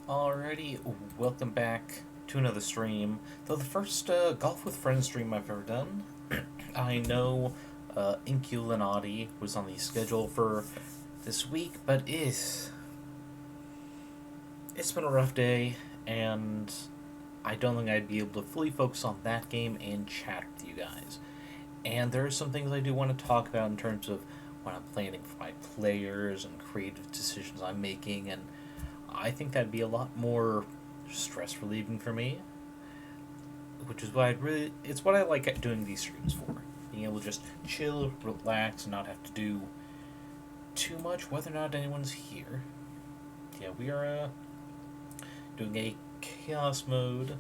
Alrighty, welcome back to another stream. Though the first Golf with Friends stream I've ever done. I know Inculinati was on the schedule for this week, but it's been a rough day, and I don't think I'd be able to fully focus on that game and chat with you guys. And there are some things I do want to talk about in terms of when I'm planning for my players and creative decisions I'm making, and I think that'd be a lot more stress relieving for me, which is why it's what I like doing these streams for. Being able to just chill, relax, and not have to do too much, whether or not anyone's here. Yeah, we are doing a chaos mode,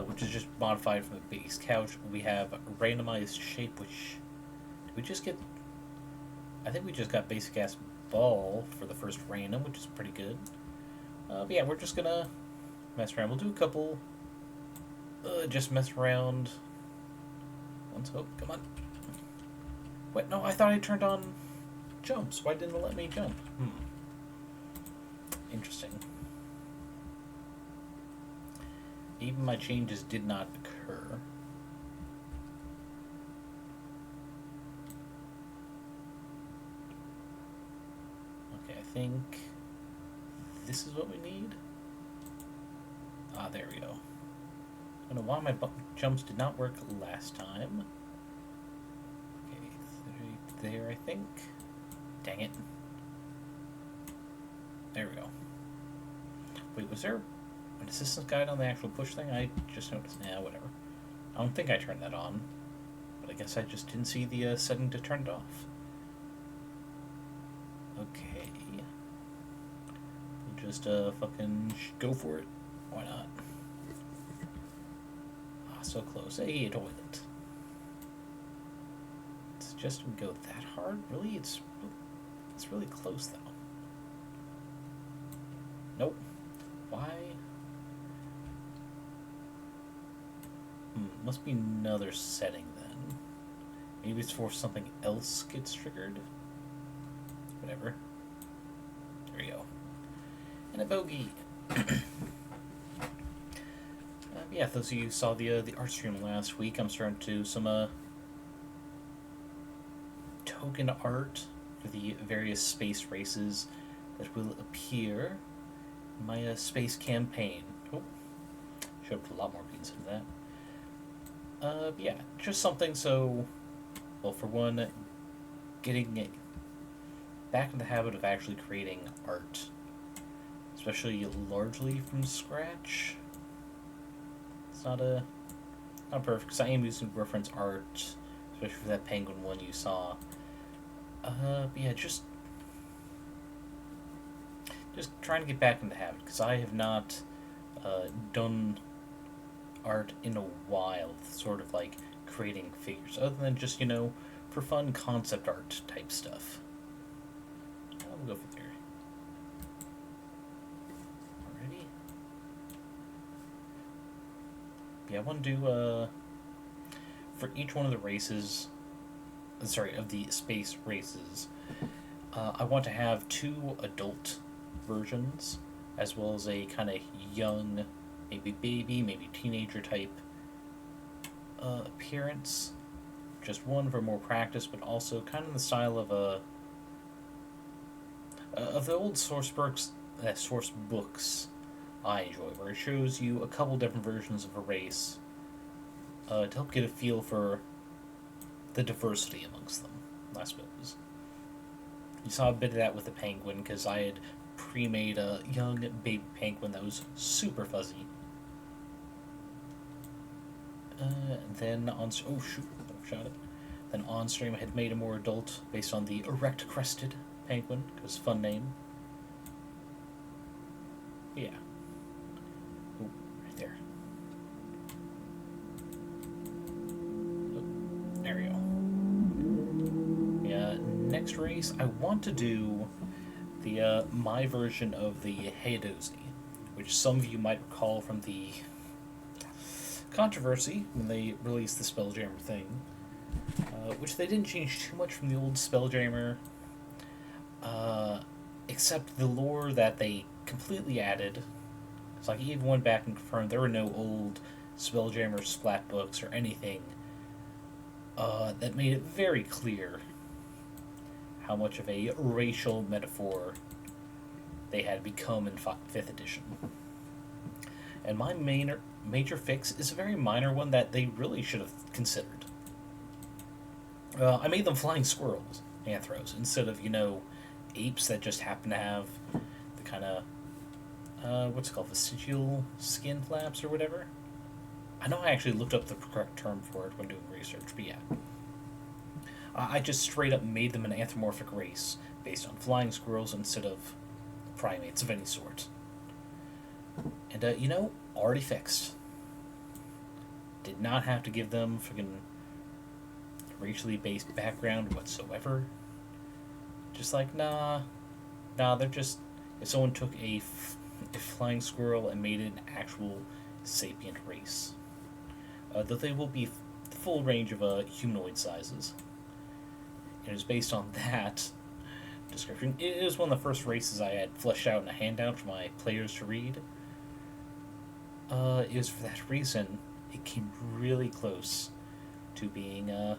which is just modified from the base couch. We have randomized shape, which did we just get? I think we just got basic ass ball for the first random, which is pretty good. But yeah, we're just gonna mess around. We'll do a couple. Just mess around. Once, oh, come on. Wait, no, I thought I turned on jumps. Why didn't it let me jump? Interesting. Even my changes did not occur. Okay, I think this is what we need. Ah, there we go. I don't know why my jumps did not work last time. Okay, right there, I think. Dang it. There we go. Wait, was there an assistance guide on the actual push thing? I just noticed. Nah, whatever. I don't think I turned that on. But I guess I just didn't see the setting to turn it off. Okay. We'll just fucking go for it. Why not? Ah, so close. Hey, a toilet. It's just we go that hard? Really? It's really close though. Nope. Why? Must be another setting then. Maybe it's for something else gets triggered. Whatever. There we go. And a bogey. Yeah, those of you who saw the art stream last week, I'm starting to do some token art for the various space races that will appear in my space campaign. Oh, should have put a lot more beans into that. Yeah, just something so, well, for one, getting back in the habit of actually creating art, especially largely from scratch. It's not perfect, because I am using reference art, especially for that penguin one you saw. But yeah, just trying to get back in the habit, because I have not done art in a while, sort of like creating figures, other than just, for fun concept art type stuff. I'll go for there. Alrighty. Yeah, I want to do, for each one of the races, of the space races, I want to have 2 adult versions, as well as a kind of young, maybe baby, maybe teenager type appearance. Just one for more practice, but also kind of in the style of the old source books I enjoy, where it shows you a couple different versions of a race to help get a feel for the diversity amongst them, I suppose. You saw a bit of that with the penguin, because I had pre-made a young baby penguin that was super fuzzy. Then on... Oh, shoot. I shot it. Then on stream I had made a more adult based on the erect-crested penguin, because fun name. Yeah. Oh, right there. Oh, there we go. Yeah, next race, I want to do the my version of the Hadozee, which some of you might recall from the controversy when they released the Spelljammer thing, which they didn't change too much from the old Spelljammer, except the lore that they completely added So I even went back and confirmed there were no old Spelljammer splat books or anything that made it very clear how much of a racial metaphor they had become in 5th edition. And my major fix is a very minor one that they really should have considered. I made them flying squirrels, anthros, instead of, apes that just happen to have the kind of, what's it called, vestigial skin flaps or whatever. I know I actually looked up the correct term for it when doing research, but yeah. I just straight up made them an anthropomorphic race based on flying squirrels instead of primates of any sort. And, already fixed. Did not have to give them friggin' racially based background whatsoever. Just like, nah, they're just... If someone took a flying squirrel and made it an actual sapient race. That they will be the full range of humanoid sizes. And it was based on that description. It was one of the first races I had fleshed out in a handout for my players to read. It was for that reason it came really close to being, oh,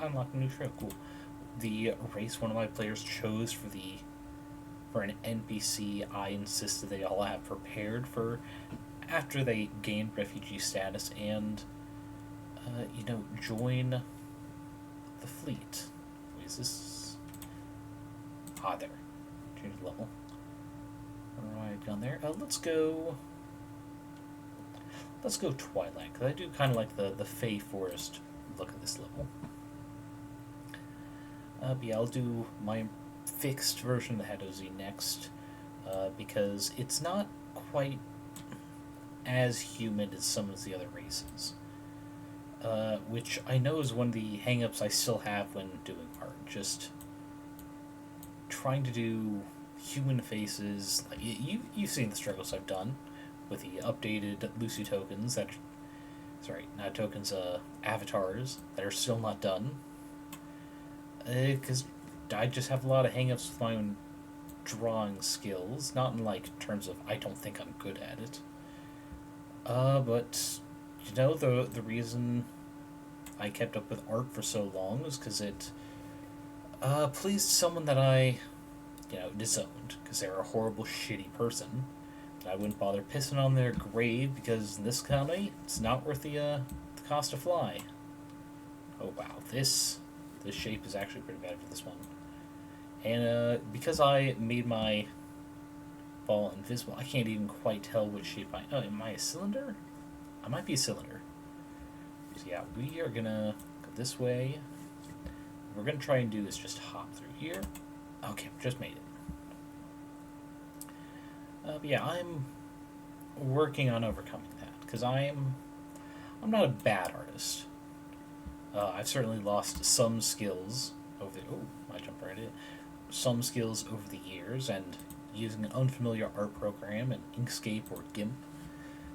I unlocked a new trail, cool. The race one of my players chose for an NPC I insisted they all have prepared for after they gained refugee status and, join the fleet. Wait, is this... Ah, there. Change the level. Alright, down there. Let's go Twilight, because I do kind of like the Fey Forest look of this level. But yeah, I'll do my fixed version of the Hadozee next, because it's not quite as human as some of the other races. Which I know is one of the hang-ups I still have when doing art. Just trying to do human faces. Like, you've seen the struggles I've done with the updated Lucy tokens that... Sorry, not tokens, avatars that are still not done. Because I just have a lot of hang-ups with my own drawing skills. Not in, terms of I don't think I'm good at it. But, the reason I kept up with art for so long was because it pleased someone that I, disowned, because they're a horrible, shitty person. I wouldn't bother pissing on their grave, because in this economy, it's not worth the cost to fly. Oh wow, this shape is actually pretty bad for this one. And because I made my ball invisible, I can't even quite tell which shape am I a cylinder? I might be a cylinder. So yeah, we are gonna go this way. What we're gonna try and do is just hop through here. Okay, just made it. But yeah, I'm working on overcoming that, because I'm not a bad artist. I've certainly lost some skills over the... Oh, I jumped right in. Some skills over the years, and using an unfamiliar art program in Inkscape or GIMP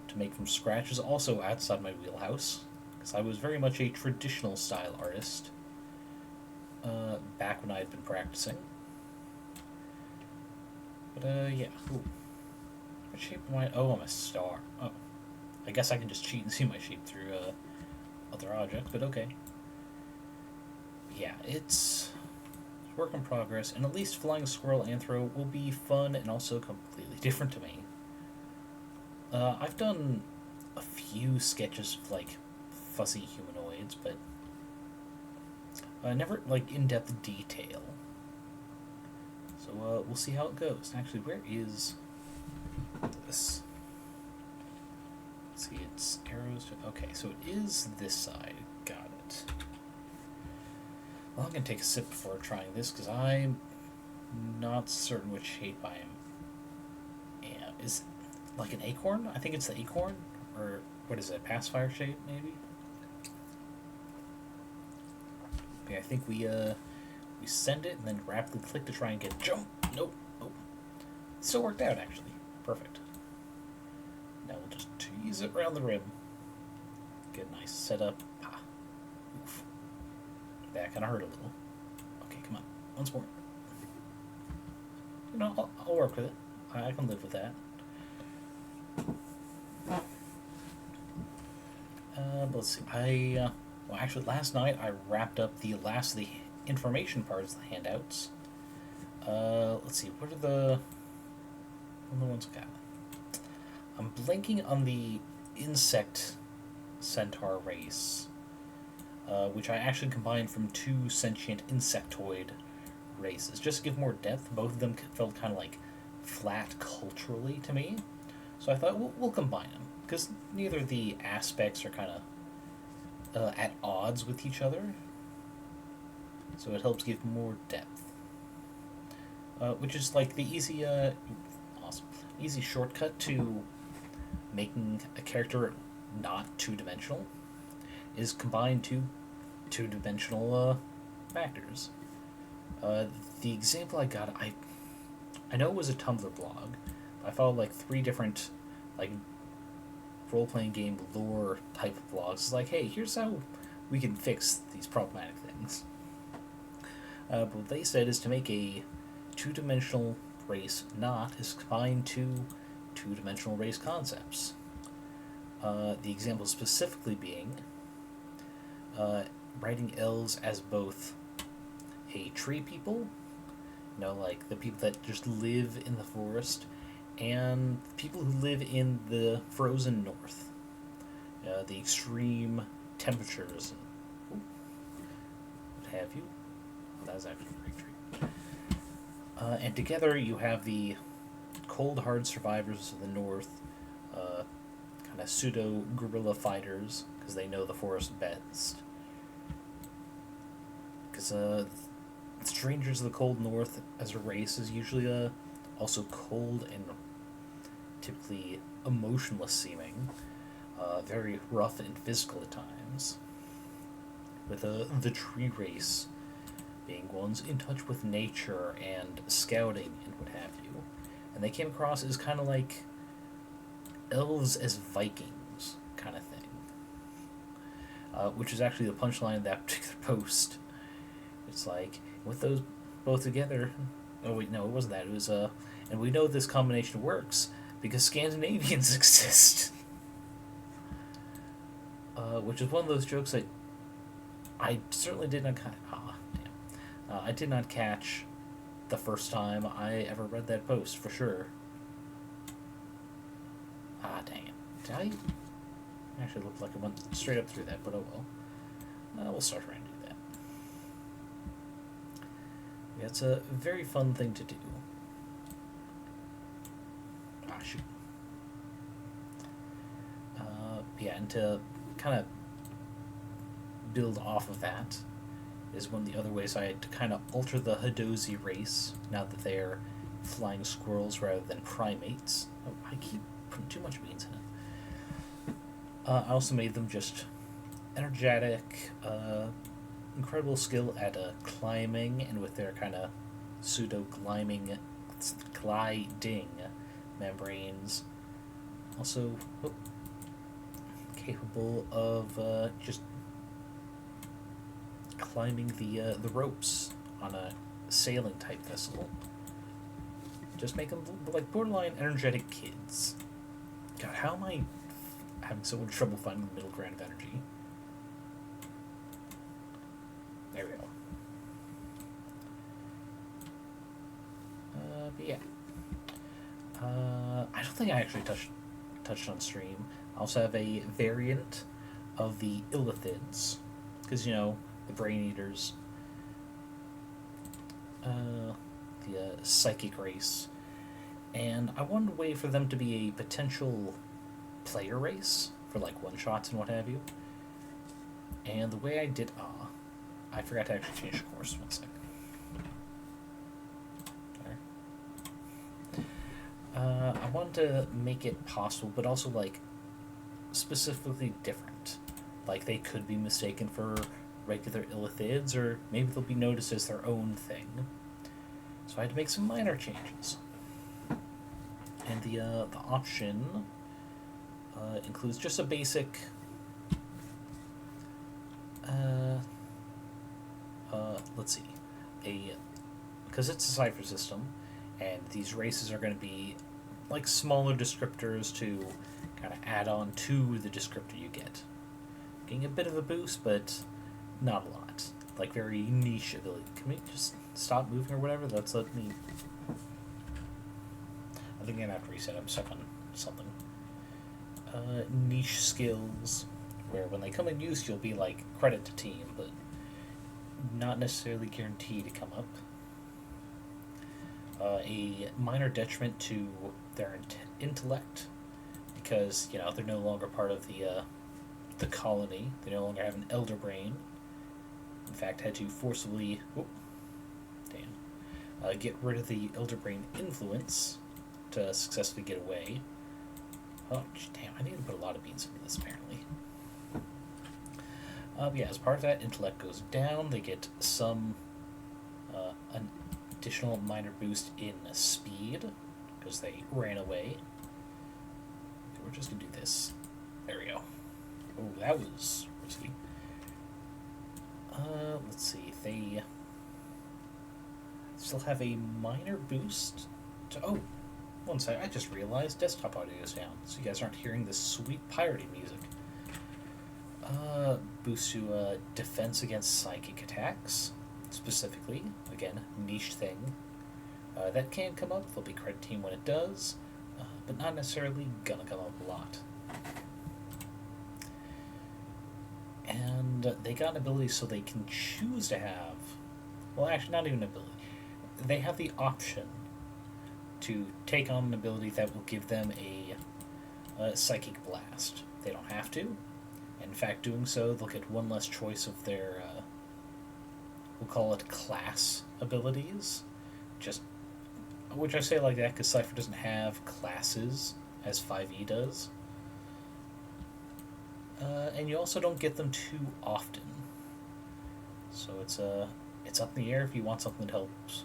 to make from scratch is also outside my wheelhouse, because I was very much a traditional style artist back when I had been practicing. But, yeah. Ooh. What shape am I? Oh, I'm a star. Oh. I guess I can just cheat and see my shape through other objects, but okay. Yeah, it's work in progress, and at least Flying Squirrel Anthro will be fun and also completely different to me. I've done a few sketches of, fuzzy humanoids, but never, in-depth detail. So, we'll see how it goes. Actually, where is this? Let's see, it's arrows to... Okay, so it is this side. Got it. Well, I'm going to take a sip before trying this, because I'm not certain which shape I am. Is it like an acorn? I think it's the acorn? Or, what is it, pacifier shape, maybe? Yeah, I think we send it and then rapidly click to try and get jump. Nope. Nope. It still worked out, actually. Perfect. Now we'll just tease it around the rim. Get a nice setup. Ah. Oof. That kind of hurt a little. Okay, come on. Once more. I'll work with it. I can live with that. Let's see. Well, actually, last night I wrapped up the last of the information parts of the handouts. Let's see. What are the ones I got? I'm blanking on the insect centaur race, which I actually combined from two sentient insectoid races just to give more depth. Both of them felt kind of like flat culturally to me, so I thought we'll combine them because neither of the aspects are kind of at odds with each other, so it helps give more depth. Which is like the easy shortcut to making a character not two-dimensional is combine two-dimensional factors. The example I got, I know it was a Tumblr blog. I followed like 3 different like role-playing game lore type of blogs. It's like, hey, here's how we can fix these problematic things. But what they said is to make a two-dimensional race is combine two-dimensional race concepts. The example specifically being writing elves as both a tree people, like the people that just live in the forest, and people who live in the frozen north, the extreme temperatures and what have you. That was actually a great tree. And together you have the cold, hard survivors of the north, kind of pseudo guerrilla fighters because they know the forest best. Because strangers of the cold north as a race is usually also cold and typically emotionless seeming, very rough and physical at times, with the tree race being ones in touch with nature and scouting and what have you. And they came across as kind of like elves as Vikings kind of thing, which is actually the punchline of that particular post. It's like, with those both together, oh wait, no, it wasn't that, it was, and we know this combination works because Scandinavians exist. Which is one of those jokes that I certainly did not I did not catch the first time I ever read that post, for sure. Dang it. Did I? Actually looked like I went straight up through that, but oh well. We'll start trying to do that. Yeah, it's a very fun thing to do. Shoot. Yeah, and to kind of build off of that is one of the other ways I had to kind of alter the Hadozee race, now that they're flying squirrels rather than primates. Oh, I keep putting too much beans in it. I also made them just energetic, incredible skill at climbing, and with their kind of pseudo-gliding membranes. Also capable of just climbing the ropes on a sailing type vessel. Just make them like borderline energetic kids. God, how am I having so much trouble finding the middle ground of energy? There we go. But yeah. I don't think I actually touched on stream. I also have a variant of the Illithids, because the brain eaters, the psychic race, and I wanted a way for them to be a potential player race for like one shots and what have you. And the way I did, I forgot to actually change the course. 1 second. I wanted to make it possible, but also like specifically different. Like they could be mistaken for regular Illithids, or maybe they'll be noticed as their own thing. So I had to make some minor changes. And the option includes just a basic let's see, because it's a cipher system, and these races are going to be like smaller descriptors to kind of add on to the descriptor you get. Getting a bit of a boost, but not a lot. Like very niche ability. Can we just stop moving or whatever? That's let me. I think I'm gonna have to reset. I'm stuck on something. Niche skills, where when they come in use, you'll be like credit to team, but not necessarily guaranteed to come up. A minor detriment to their intellect, because they're no longer part of the colony. They no longer have an elder brain. In fact, had to forcibly get rid of the elder brain influence to successfully get away. Oh, damn, I need to put a lot of beans into this, apparently. Yeah, as part of that, intellect goes down. They get some an additional minor boost in speed, because they ran away. Okay, we're just going to do this. There we go. Oh, that was risky. Let's see. They still have a minor boost to... Oh, one second. I just realized desktop audio is down, so you guys aren't hearing this sweet piratey music. Boost to defense against psychic attacks, specifically. Again, niche thing. That can come up. There'll be credit team when it does, but not necessarily gonna come up a lot. And they got an ability so they can choose to have... Well, actually, not even an ability. They have the option to take on an ability that will give them a psychic blast. They don't have to. In fact, doing so, they'll get one less choice of their, we'll call it class abilities. Which I say like that because Cypher doesn't have classes, as 5e does. And you also don't get them too often. So it's up in the air if you want something that helps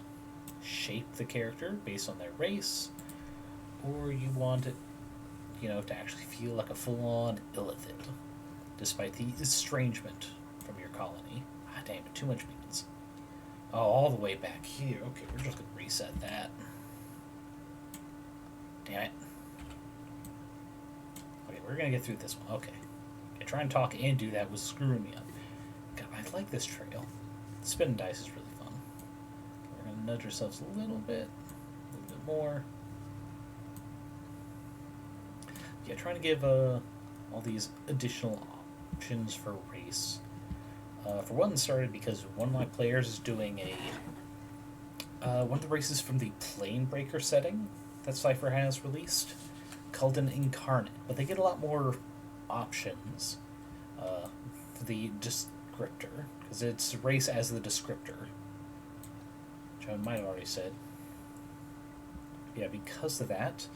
shape the character based on their race, or you want it, to actually feel like a full-on Illithid, despite the estrangement from your colony. Ah, damn it, too much beans. Oh, all the way back here. Okay, we're just gonna reset that. Damn it. Okay, we're gonna get through this one. Okay. Try and talk and do that was screwing me up. God, I like this trail. The spin dice is really fun. We're going to nudge ourselves a little bit more. Yeah, trying to give all these additional options for race. For one, started because one of my players is doing one of the races from the Plane Breaker setting that Cypher has released, called an Incarnate, but they get a lot more options for the descriptor, because it's race as the descriptor, which I might have already said. Yeah, because of that,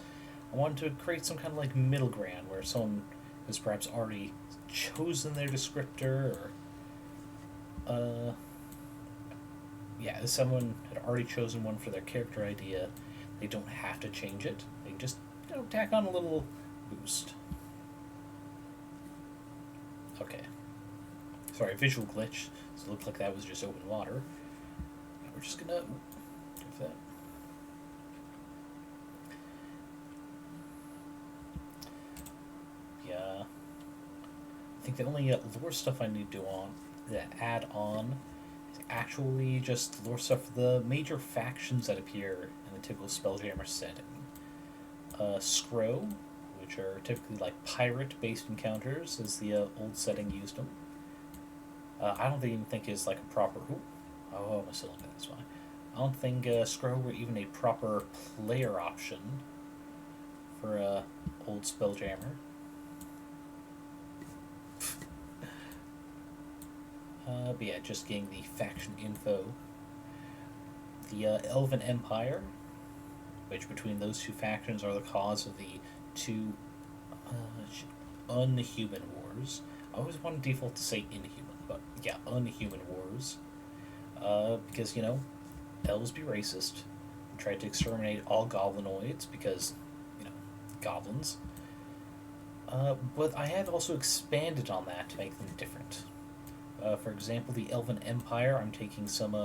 I wanted to create some kind of like middle ground where someone has perhaps already chosen their descriptor, or if someone had already chosen one for their character idea, they don't have to change it. They can just tack on a little boost. Okay. Sorry, visual glitch. So it looked like that was just open water. And we're just gonna do that. Yeah. I think the only lore stuff I need to add on is actually just lore stuff for the major factions that appear in the typical Spelljammer setting. Scrow, which are typically like pirate-based encounters, as the old setting used them. I don't even think is like a proper... Oh, I'm still looking at this one. I don't think Scrow were even a proper player option for old Spelljammer. But yeah, just getting the faction info. The Elven Empire, which between those two factions are the cause of the two unhuman wars. I always want to default to say inhuman, but yeah, unhuman wars. Because, elves be racist and try to exterminate all goblinoids because, goblins. But I have also expanded on that to make them different. For example, the Elven Empire, I'm taking some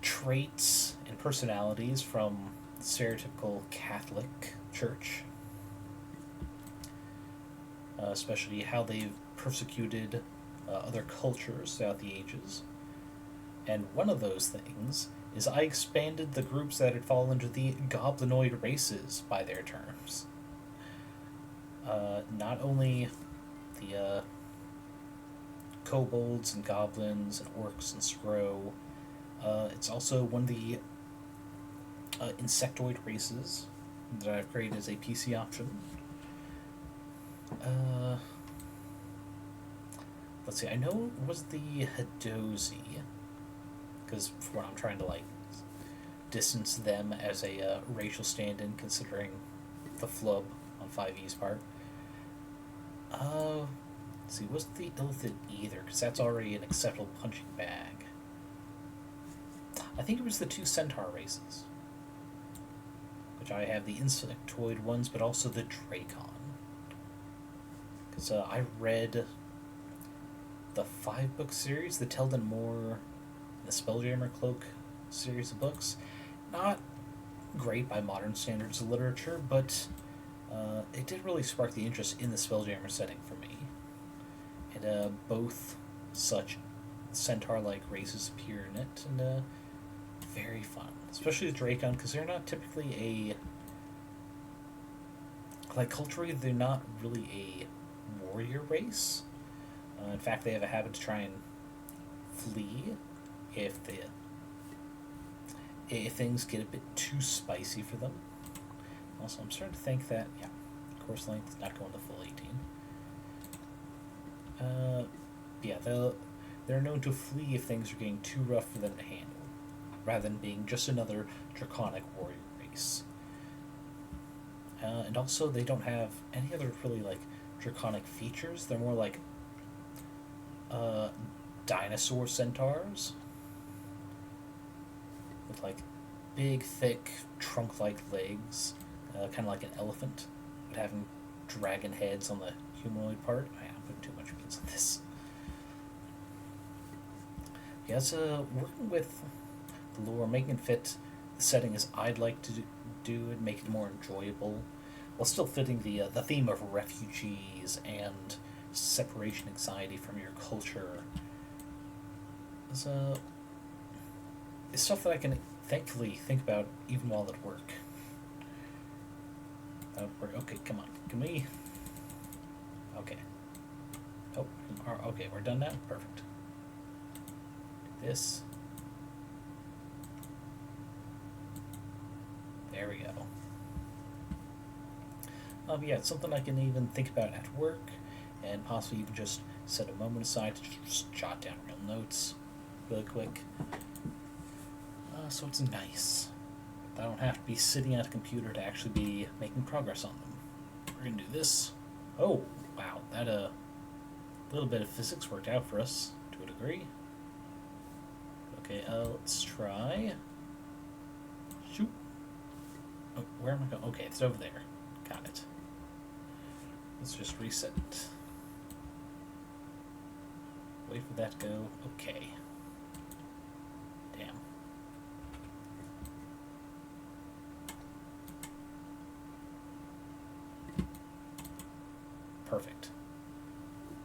traits and personalities from stereotypical Catholic church, especially how they've persecuted other cultures throughout the ages. And one of those things is I expanded the groups that had fallen into the goblinoid races by their terms. Not only the kobolds and goblins and orcs and scrow, it's also one of the insectoid races that I've created as a PC option. Let's see, I know it was the Hadozee, because for what I'm trying to distance them as a racial stand-in, considering the flub on 5e's part. Let's see, wasn't the Illithid either, because that's already an acceptable punching bag. I think it was the 2 centaur races, which I have the insectoid ones, but also the Dracon. Because I read the 5-book series, the Telden Moore, the Spelljammer Cloak series of books. Not great by modern standards of literature, but it did really spark the interest in the Spelljammer setting for me. And both such centaur-like races appear in it, and very fun. Especially the Dracon, because they're not typically culturally, they're not really a warrior race. In fact, they have a habit to try and flee if things get a bit too spicy for them. Also, I'm starting to think that, yeah, course length is not going to full 18. Yeah, they're known to flee if things are getting too rough for them to handle, rather than being just another draconic warrior race. And also, they don't have any other really, draconic features. They're more like dinosaur centaurs with big, thick, trunk-like legs, kind of like an elephant, but having dragon heads on the humanoid part. I'm putting too much means on this. Yeah, it's working with the lore, making it fit the setting as I'd like to do it, make it more enjoyable, while still fitting the theme of refugees and separation anxiety from your culture. It's stuff that I can thankfully think about even while at work. Okay, come on. Can we... Okay. Oh, okay, we're done now? Perfect. This. There we go. Yeah, it's something I can even think about at work, and possibly even just set a moment aside to just jot down real notes really quick. So it's nice. I don't have to be sitting at a computer to actually be making progress on them. We're going to do this. Oh, wow, that little bit of physics worked out for us, to a degree. Okay, let's try... Shoot. Oh, where am I going? Okay, it's over there. Got it. Let's just reset it. Wait for that to go. Okay. Damn. Perfect.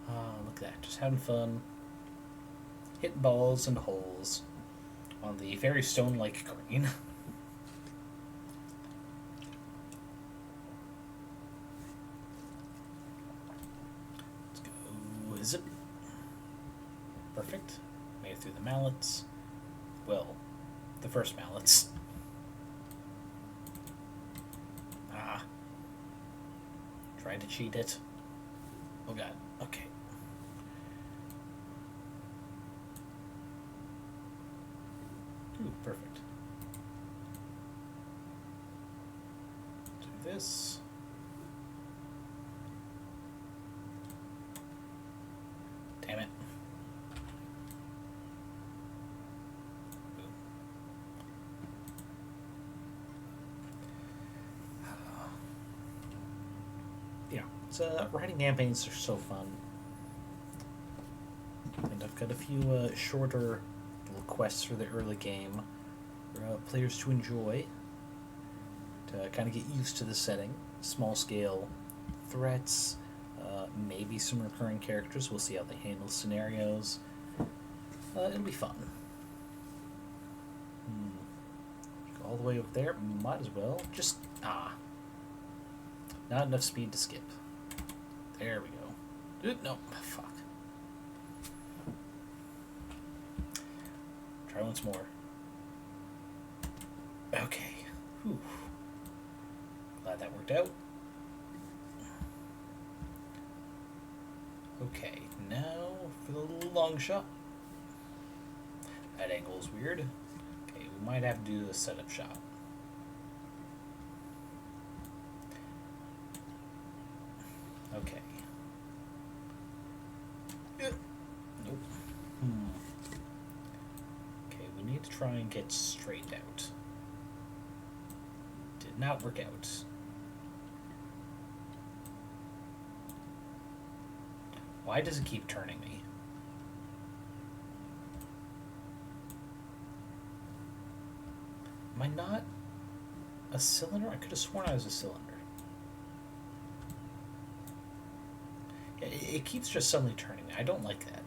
Look at that. Just having fun. Hitting balls and holes on the very stone-like green. Let's go. Is it? Perfect. Made it through the mallets. Well, the first mallets. Tried to cheat it. Oh god. Okay. Ooh, perfect. Do this. Damn it. Writing campaigns are so fun. And I've got a few shorter little quests for the early game for players to enjoy. to kind of get used to the setting. Small scale threats, maybe some recurring characters. We'll see how they handle scenarios. It'll be fun. Go all the way over there. Might as well. Just, not enough speed to skip. There we go. No, fuck. Try once more. Okay. Whew. Glad that worked out. Okay, now for the little long shot. That angle is weird. Okay, we might have to do the setup shot. Okay. Nope. Okay, we need to try and get straight out. Did not work out. Why does it keep turning me? Am I not a cylinder? I could have sworn I was a cylinder. Yeah, it keeps just suddenly turning me. I don't like that.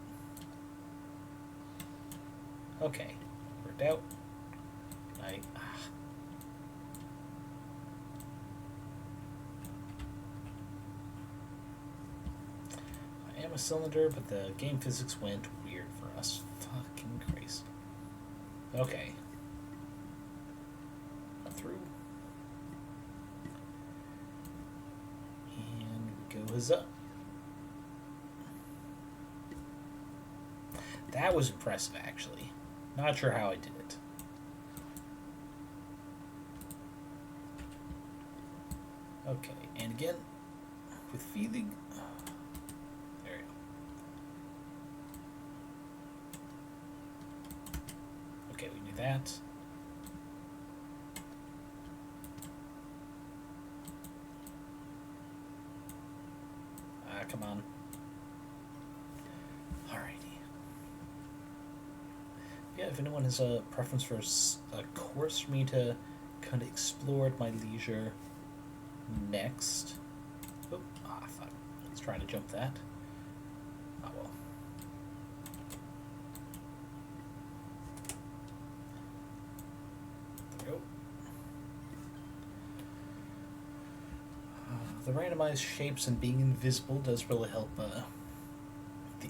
Okay, worked out. I am a cylinder, but the game physics went weird for us. Fucking Christ. Okay. Through. And we go huzzah. That was impressive, actually. Not sure how I did it. Okay, and again, with feeling. There you go. Okay, we do that. Come on. Alrighty. Yeah, if anyone has a preference for a course for me to kind of explore at my leisure next. Oh, fuck. Let's try to jump that. Oh, well. There we go. The randomized shapes and being invisible does really help the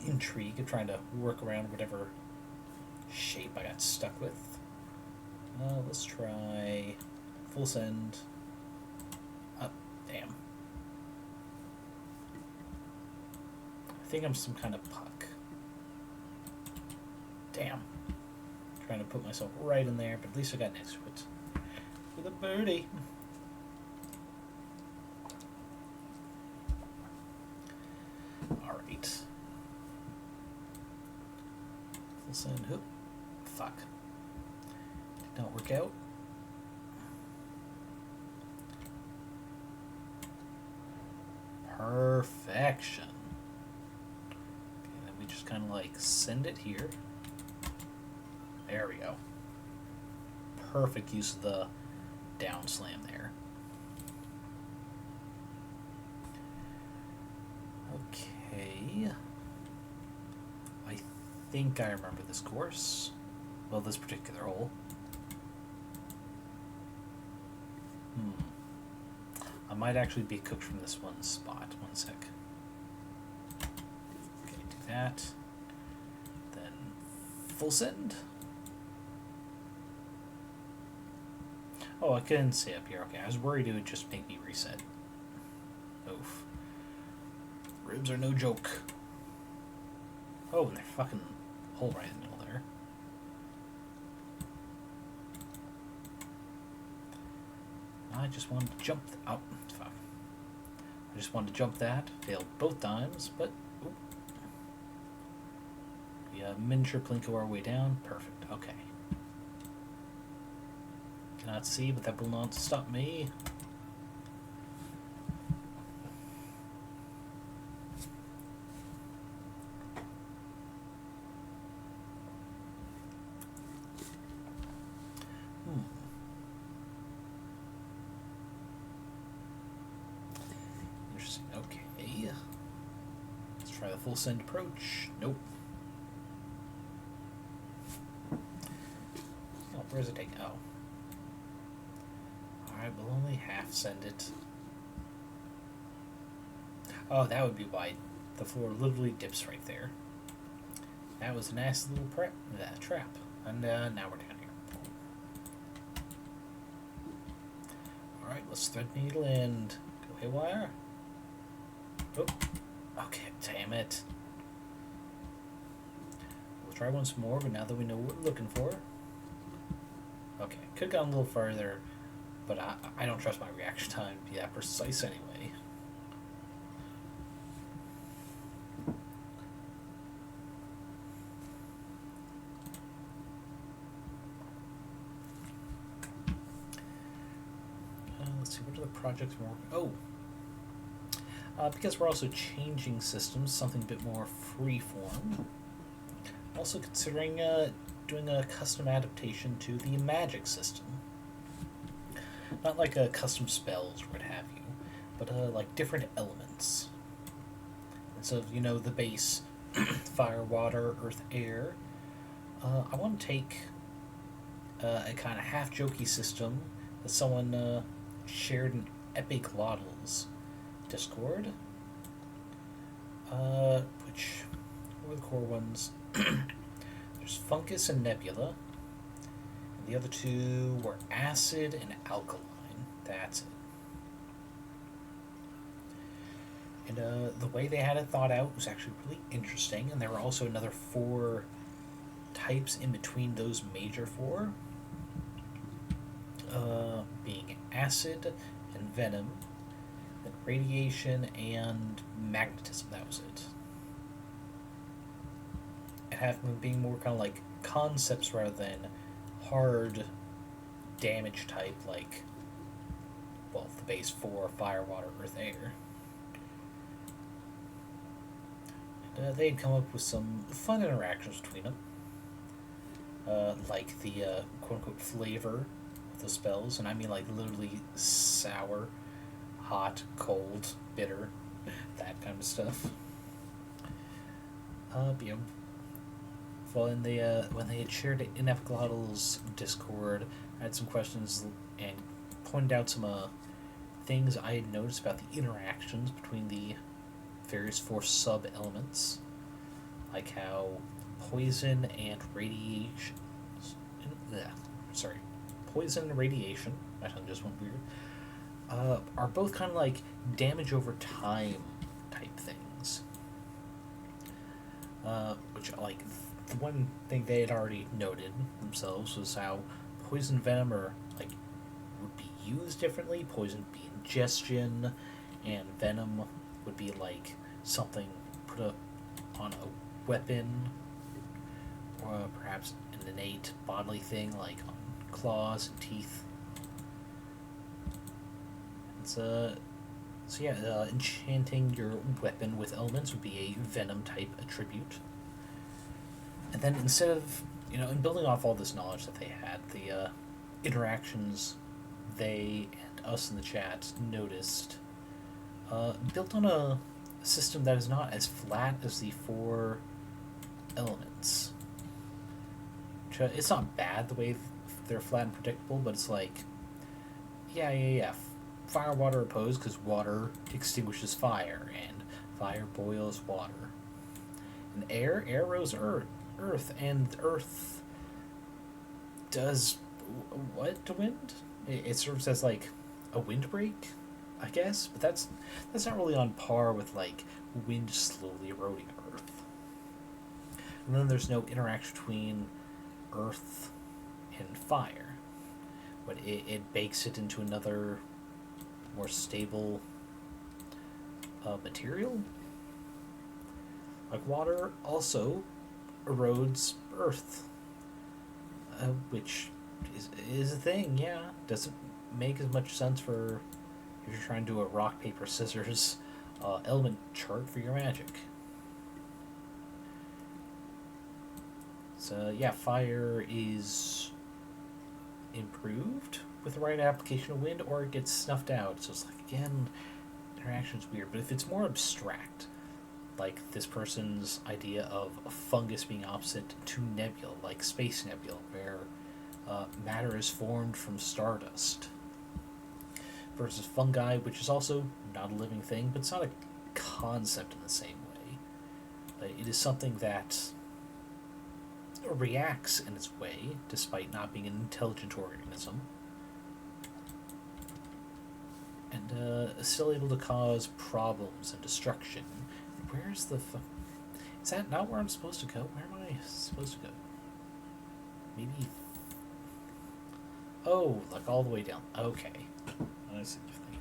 intrigue of trying to work around whatever shape I got stuck with. Let's try full send. Damn. I think I'm some kind of puck. Damn. Trying to put myself right in there, but at least I got next to it. With a birdie. Alright. Full send. Hoop. Fuck. Did not work out. Perfection. Okay, then we just kind of like send it here. There we go. Perfect use of the down slam there. Okay. I think I remember this course. Well, this particular hole. I might actually be cooked from this one spot. One sec. Okay, do that. Then full send. Oh, I couldn't see up here. Okay, I was worried it would just make me reset. Oof. Ribs are no joke. Oh, and they're fucking hole right in the middle there. I just wanted to jump. Oh, fuck. I just wanted to jump that. Failed both times, but. Oop. Yeah, miniature plinko our way down. Perfect. Okay. Cannot see, but that will not stop me. full send approach. Nope. Oh, where does it take? Oh. Alright, we'll only half send it. Oh, that would be why the floor literally dips right there. That was a nasty little trap. And now we're down here. Alright, let's thread needle and go haywire. Oh, okay, damn it. We'll try once more, but now that we know what we're looking for. Okay, could have gone a little further, but I don't trust my reaction time to be that precise anyway. Let's see, what are the projects we're working? Oh! Because we're also changing systems, something a bit more freeform. Also considering doing a custom adaptation to the magic system. Not like custom spells or what have you, but like different elements. Instead of, the base fire, water, earth, air, I want to take a kind of half-jokey system that someone shared in Epic Loddles Discord, which were the core ones. There's Fungus and Nebula, and the other two were Acid and Alkaline. That's it. And the way they had it thought out was actually really interesting, and there were also another 4 types in between those major 4, being Acid and Venom, then Radiation and Magnetism. That was it. And having them being more kind of like concepts rather than hard damage type, like, well, the base 4, fire, water, earth, air. And they'd come up with some fun interactions between them, like the quote-unquote flavor of the spells, and I mean like literally sour, hot, cold, bitter, that kind of stuff. When they had shared it in Epic Loddles Discord, I had some questions and pointed out some things I had noticed about the interactions between the various 4 sub-elements, like how poison and radiation... poison and radiation, my tongue just went weird, are both kind of like damage over time type things. Which, like, the one thing they had already noted themselves was how poison and venom are, like, would be used differently. Poison would be ingestion, and venom would be like something put up on a weapon, or perhaps an innate bodily thing like on claws and teeth. Enchanting your weapon with elements would be a venom type attribute. And then instead of, in building off all this knowledge that they had, the interactions they and us in the chat noticed built on a system that is not as flat as the 4 elements. It's not bad the way they're flat and predictable, but it's like, yeah. Fire, water, opposed, because water extinguishes fire, and fire boils water. And air rose earth, and earth does what to wind? It serves as like a windbreak, I guess, but that's not really on par with like wind slowly eroding earth. And then there's no interaction between earth and fire, but it bakes it into another more stable material. Like water also erodes earth, which is a thing. Yeah, doesn't make as much sense for if you're trying to do a rock paper scissors element chart for your magic. So yeah, fire is improved with the right application of wind, or it gets snuffed out. So it's like, again, interaction's weird. But if it's more abstract, like this person's idea of a fungus being opposite to nebula, like space nebula, where matter is formed from stardust, versus fungi, which is also not a living thing, but it's not a concept in the same way. It is something that reacts in its way, despite not being an intelligent organism, and is still able to cause problems and destruction. Where's the... Is that not where I'm supposed to go? Where am I supposed to go? Maybe... Oh, like all the way down. Okay. I see the thing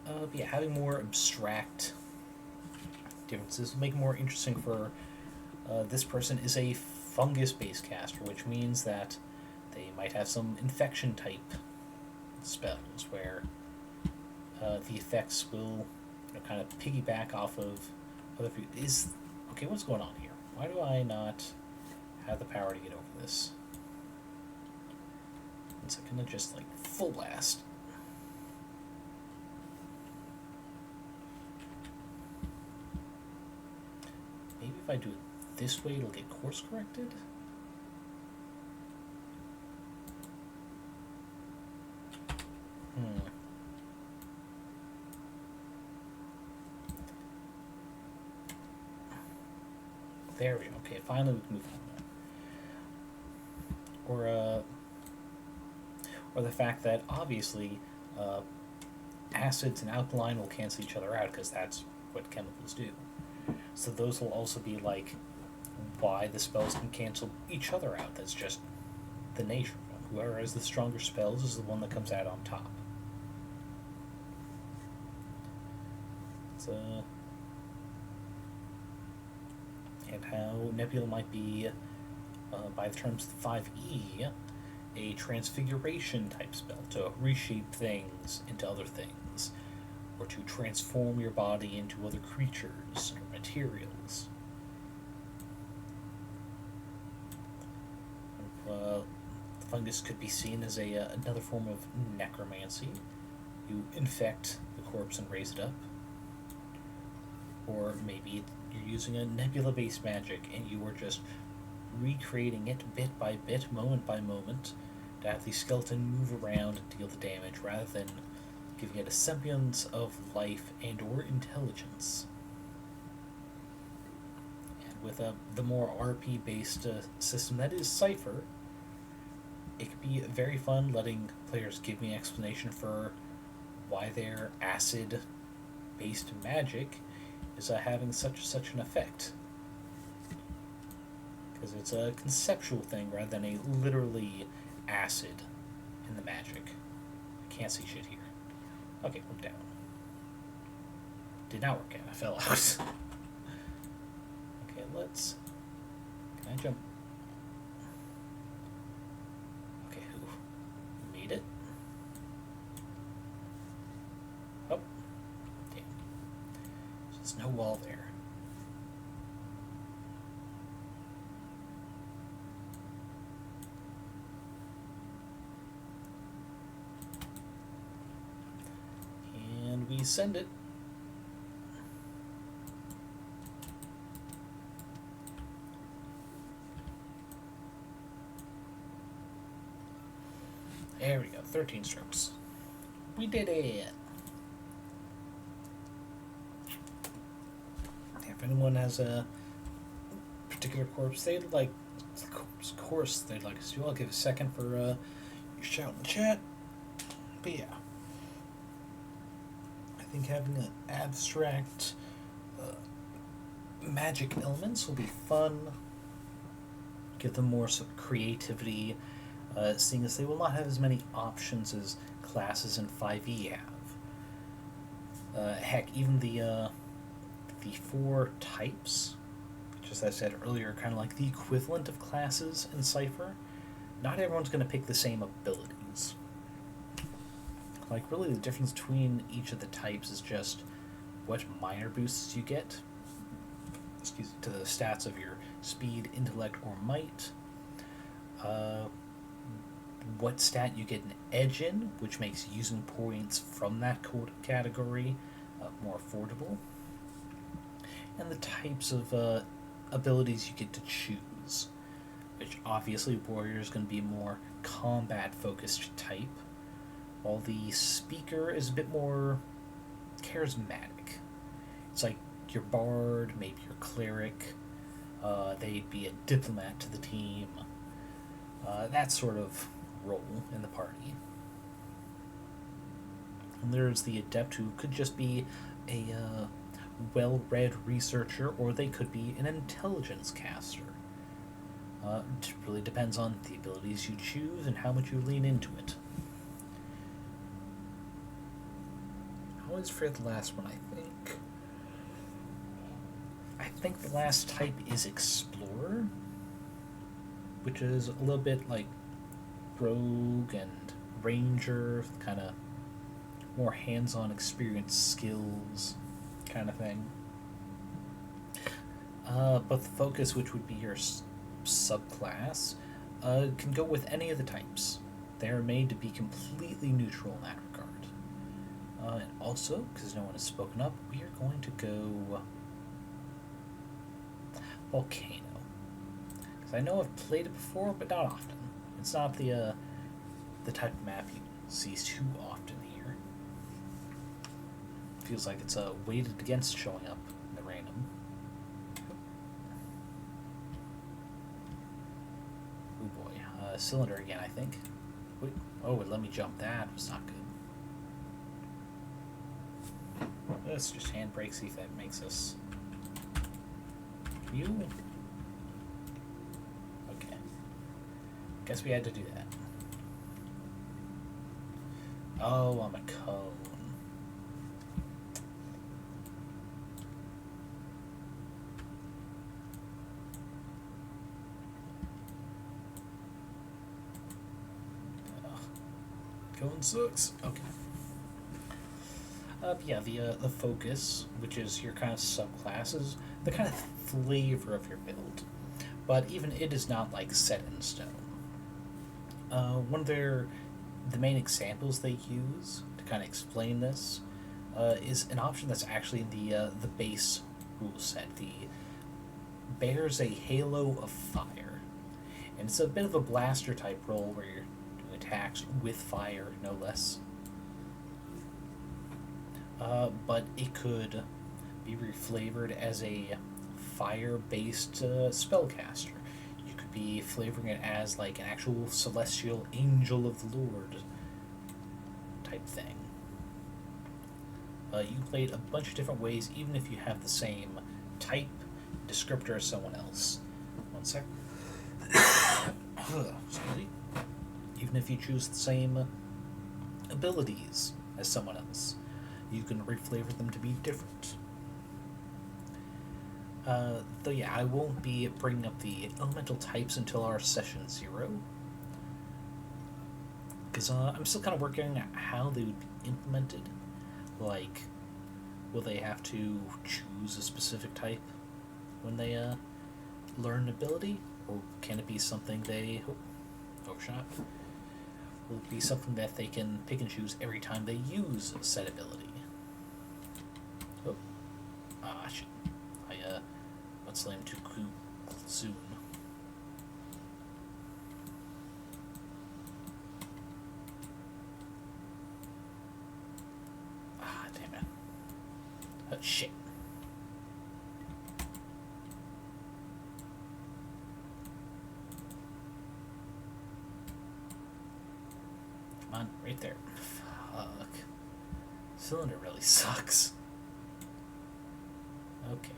now. But yeah, having more abstract differences will make it more interesting for... this person is a fungus-based caster, which means that they might have some infection-type spells where the effects will kind of piggyback off of other people. Okay, what's going on here? Why do I not have the power to get over this? It's gonna just like full blast. Maybe if I do it this way, it'll get course corrected. There we go. Okay, finally we can move on. Or the fact that obviously acids and alkaline will cancel each other out because that's what chemicals do. So those will also be like why the spells can cancel each other out. That's just the nature of them. Whoever has the stronger spells is the one that comes out on top. And how Nebula might be, by the terms of 5e, a transfiguration type spell to reshape things into other things, or to transform your body into other creatures or materials. The fungus could be seen as another form of necromancy. You infect the corpse and raise it up. Or maybe you're using a nebula-based magic and you are just recreating it bit by bit, moment by moment, to have the skeleton move around and deal the damage, rather than giving it a semblance of life and or intelligence. And with the more RP-based system that is Cypher, it could be very fun letting players give me an explanation for why their acid-based magic is having such an effect. Because it's a conceptual thing rather than a literally acid in the magic. I can't see shit here. Okay, look down. Did not work out. I fell out. Okay, let's... Can I jump? Okay, who made it? Oh. Damn. There's no wall there. And we send it. There we go, 13 strokes. We did it! If anyone has a particular corpse they'd like, course they'd like us to do, I'll give a second for your shout in the chat. But yeah. I think having an abstract magic elements will be fun. Give them more sort of creativity, seeing as they will not have as many options as classes in 5e have. Heck, even the 4 types, which as I said earlier, are kind of like the equivalent of classes in Cypher. Not everyone's going to pick the same abilities. Like, really the difference between each of the types is just what minor boosts you get, to the stats of your speed, intellect, or might. What stat you get an edge in, which makes using points from that category more affordable. and the types of abilities you get to choose. Which obviously warrior is going to be more combat focused type, while the speaker is a bit more charismatic. It's like your bard, maybe your cleric. They'd be a diplomat to the team. That sort of role in the party. And there's the adept, who could just be a well-read researcher, or they could be an intelligence caster. It really depends on the abilities you choose and how much you lean into it. I always forget the last one, I think. I think the last type is Explorer, which is a little bit like Rogue and Ranger, kind of more hands-on experience skills kind of thing. But the focus, which would be your subclass, can go with any of the types. They are made to be completely neutral in that regard. And also, because no one has spoken up, we are going to go Volcano. Because I know I've played it before, but not often. It's not the type of map you see too often here. Feels like it's weighted against showing up in the random. Oh boy, cylinder again, I think. Wait, oh, it let me jump. That was not good. Let's just handbrake, see if that makes us. You. Okay. Guess we had to do that. Oh, I'm a cone. Cone sucks. Okay. Yeah, the focus, which is your kind of subclasses, the kind of flavor of your build, but even it is not like set in stone. One of the main examples they use to kind of explain this is an option that's actually in the base rule set. The bears a halo of fire, and it's a bit of a blaster type role where you're doing attacks with fire, no less. But it could be reflavored as a fire-based spellcaster. You could be flavoring it as like an actual celestial angel of the Lord type thing. You can play it a bunch of different ways, even if you have the same type descriptor as someone else. One sec. Sorry. Even if you choose the same abilities as someone else, you can reflavor them to be different. Though yeah, I won't be bringing up the elemental types until our session 0. Because I'm still kind of working out how they would be implemented. Like, will they have to choose a specific type when they learn an ability? Or can it be something they... overshot. Will it be something that they can pick and choose every time they use said ability? Oh. Ah, shit. I slammed too soon. Ah, damn it. Oh, shit. Come on, right there. Fuck. Cylinder really sucks. Okay.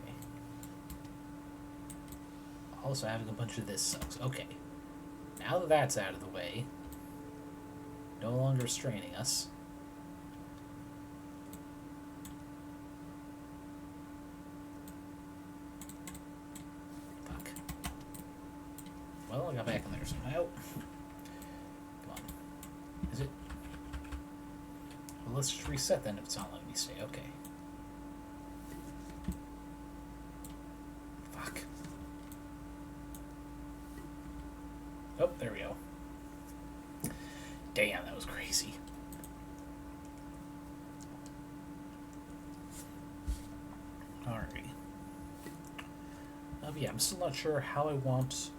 Also, having a bunch of this sucks. Okay. Now that that's out of the way, no longer straining us. Fuck. Well, I got back in there somehow. Come on. Is it? Well, let's just reset then if it's not letting me stay. Okay. Fuck. Oh, there we go. Damn, that was crazy. Alright. yeah, I'm still not sure how I want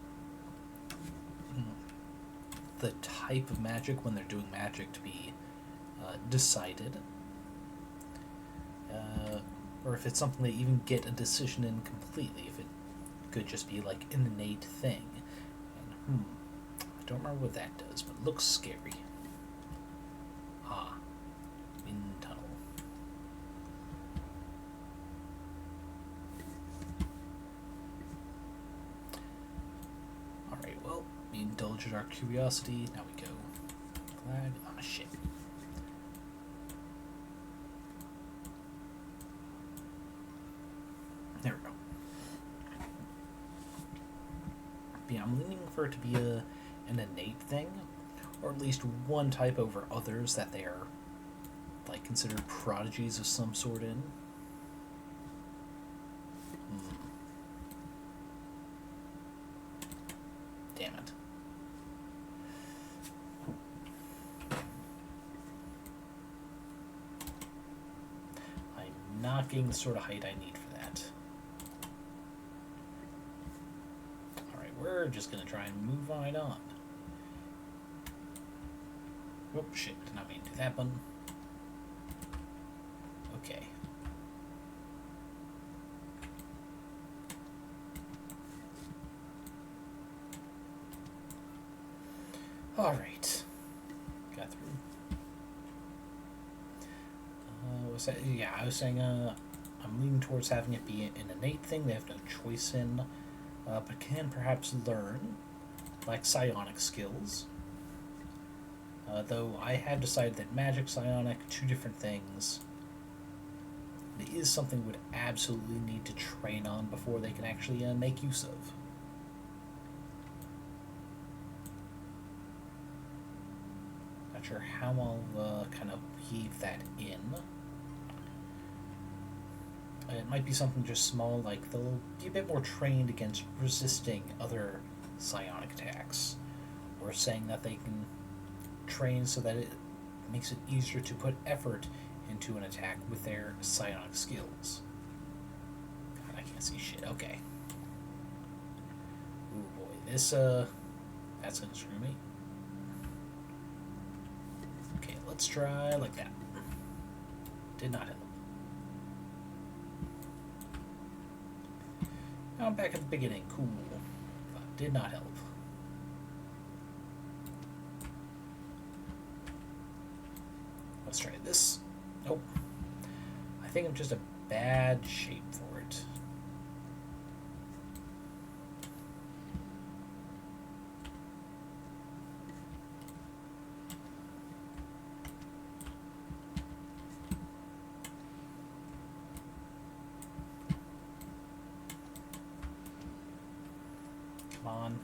the type of magic when they're doing magic to be decided. Or if it's something they even get a decision in completely, if it could just be like an innate thing. And, I don't remember what that does, but it looks scary. Wind tunnel. Alright, well, we indulged our curiosity, now we go. Flag. Ah, shit. There we go. But yeah, I'm leaning for it to be an innate thing, or at least one type over others that they are like considered prodigies of some sort in. Damn it. I'm not getting the sort of height I need for that. Alright, we're just gonna try and move right on. Oh shit, did not mean to do that button. Okay. Alright. Got through. I was saying I'm leaning towards having it be an innate thing they have no choice in, but can perhaps learn, like psionic skills. Though I have decided that magic, psionic, two different things. It is something we would absolutely need to train on before they can actually make use of. Not sure how I'll kind of weave that in. It might be something just small, like they'll be a bit more trained against resisting other psionic attacks, or saying that they can train so that it makes it easier to put effort into an attack with their psionic skills. God, I can't see shit. Okay. Ooh boy, this that's gonna screw me. Okay, let's try like that. Did not help. Now I'm back at the beginning. Cool. But did not help. Let's try this. Nope. I think I'm just a bad shape for it. Come on.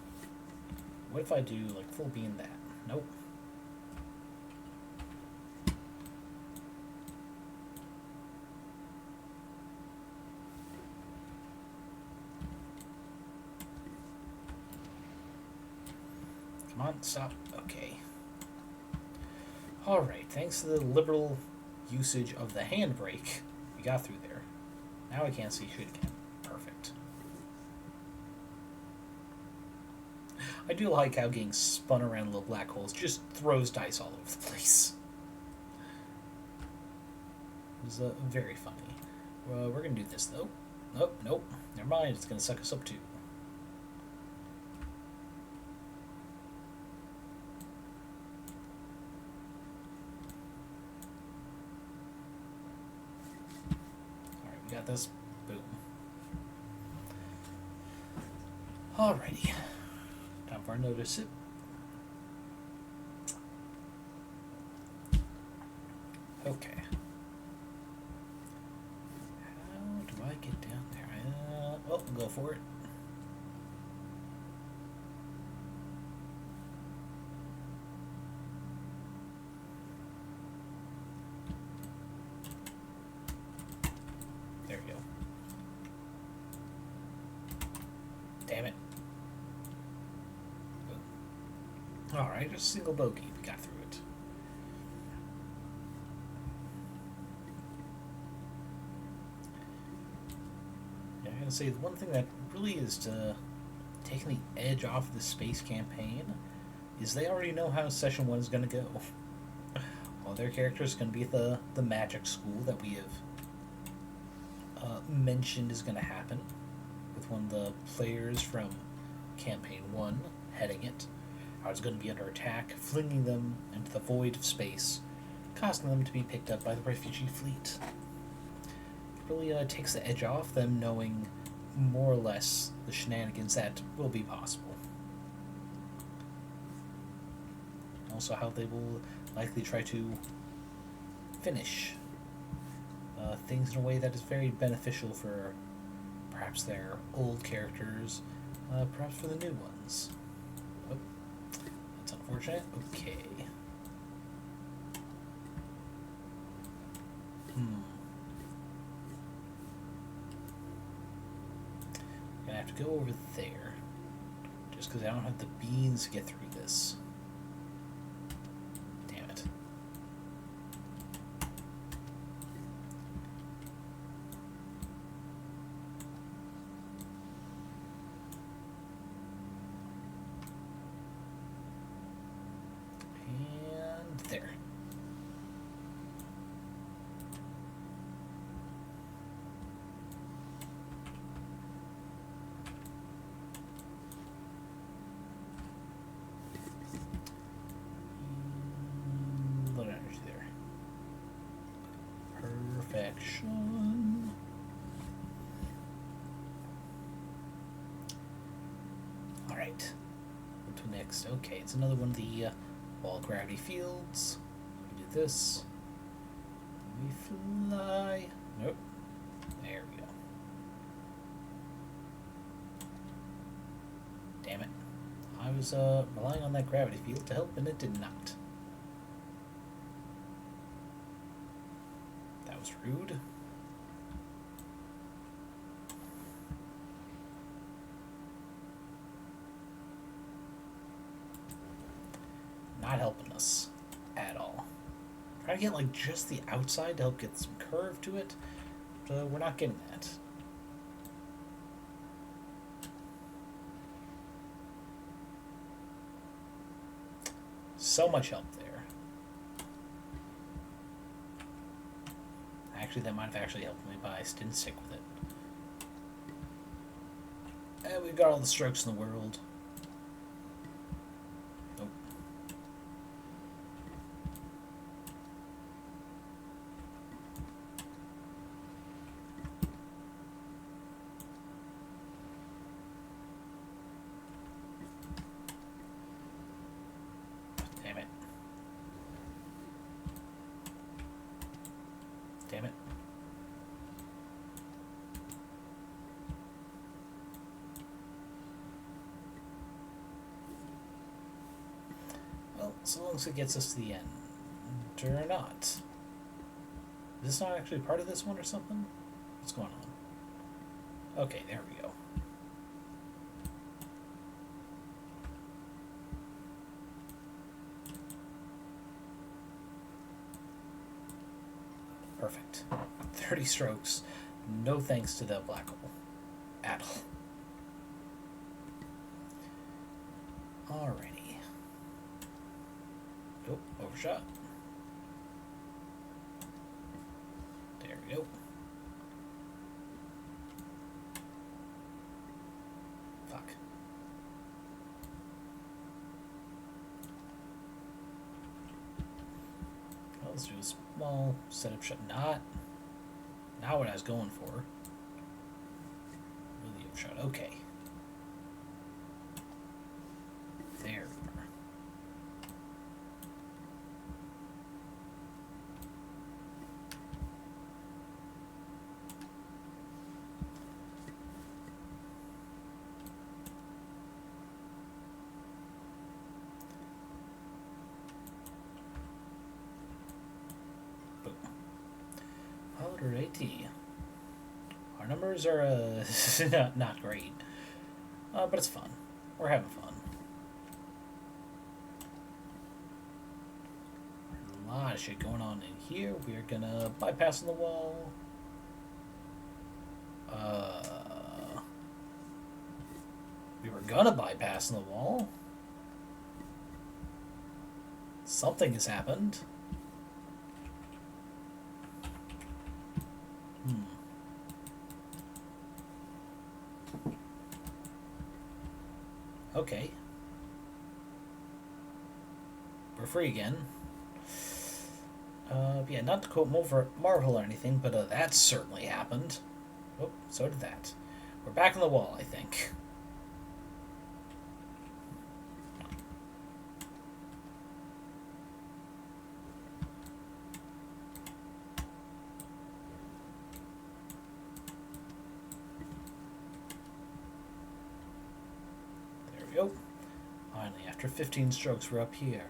What if I do like full beam that? Nope. Come on, stop. Okay. Alright, thanks to the liberal usage of the handbrake, we got through there. Now I can't see shit again. Perfect. I do like how getting spun around little black holes just throws dice all over the place. It was very funny. We're going to do this, though. Nope, nope. Never mind, it's going to suck us up, too. Got this. Boom. Alrighty. Time for a notice it. Okay. How do I get down there? Well, go for it. There we go. Damn it. Alright, just a single bogey. We got through it. Yeah, say the one thing that really is taking the edge off the space campaign is they already know how session 1 is going to go. All their characters are going to be at the magic school that we have mentioned is going to happen, with one of the players from campaign 1 heading it. How it's going to be under attack, flinging them into the void of space, causing them to be picked up by the refugee fleet. It really takes the edge off them knowing more or less the shenanigans that will be possible. Also how they will likely try to finish things in a way that is very beneficial for perhaps their old characters, perhaps for the new ones. Oh, that's unfortunate. Okay. I'm gonna have to go over there, just because I don't have the beans to get through this. Damn it. And there. Perfection. Alright. What to next? Okay, it's another one of the wall gravity fields. We do this. We fly. Nope. There we go. Damn it. I was relying on that gravity field to help, and it did not. Rude. Not helping us at all. Trying to get like just the outside to help get some curve to it, but we're not getting that. So much help there. Actually, that might have actually helped me, but I didn't stick with it. And we've got all the strokes in the world. Nope. Damn it. Damn it. Well, so long as it gets us to the end. Or not. Is this not actually part of this one or something? What's going on? Okay, there we go. Perfect. 30 strokes. No thanks to the black hole. At all. Alrighty. Oh, overshot. There we go. Fuck. Well, let's do a small setup shot. Not what I was going for. Really overshot. Okay. There we are. Alrighty. Our numbers are not great, but it's fun. We're having fun. A lot of shit going on in here. We're gonna bypass on the wall. gonna bypass the wall. Something has happened. Okay. We're free again. Yeah, not to quote Marvel or anything, but that certainly happened. Oh, so did that. We're back on the wall, I think. There we go. Finally, after 15 strokes, we're up here.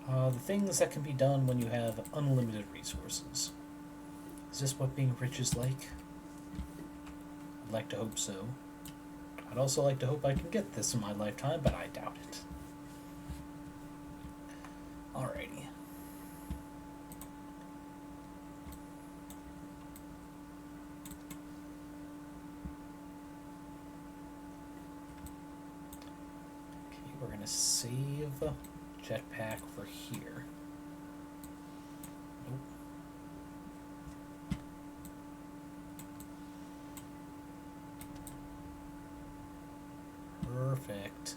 The things that can be done when you have unlimited resources. Is this what being rich is like? I'd like to hope so. I'd also like to hope I can get this in my lifetime, but I doubt it. Alrighty. Okay, we're gonna save jetpack for here. Nope. Perfect.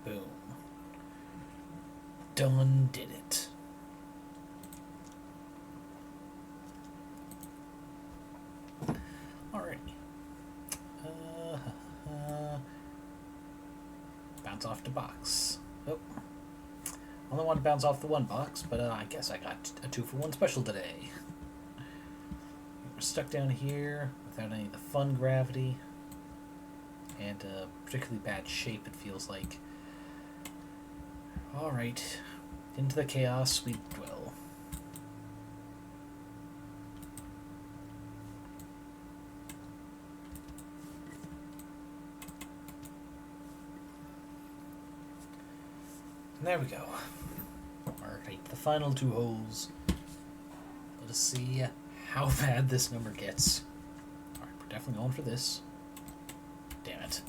Boom. Done did it. Alrighty. Bounce off the box. Oh. Only want to bounce off the one box, but I guess I got a 2-for-1 special today. We're stuck down here without any of the fun gravity. And particularly bad shape, it feels like. Alright. Into the chaos we dwell. And there we go. Alright, the final 2 holes. Let us see how bad this number gets. Alright, we're definitely going for this. Damn it.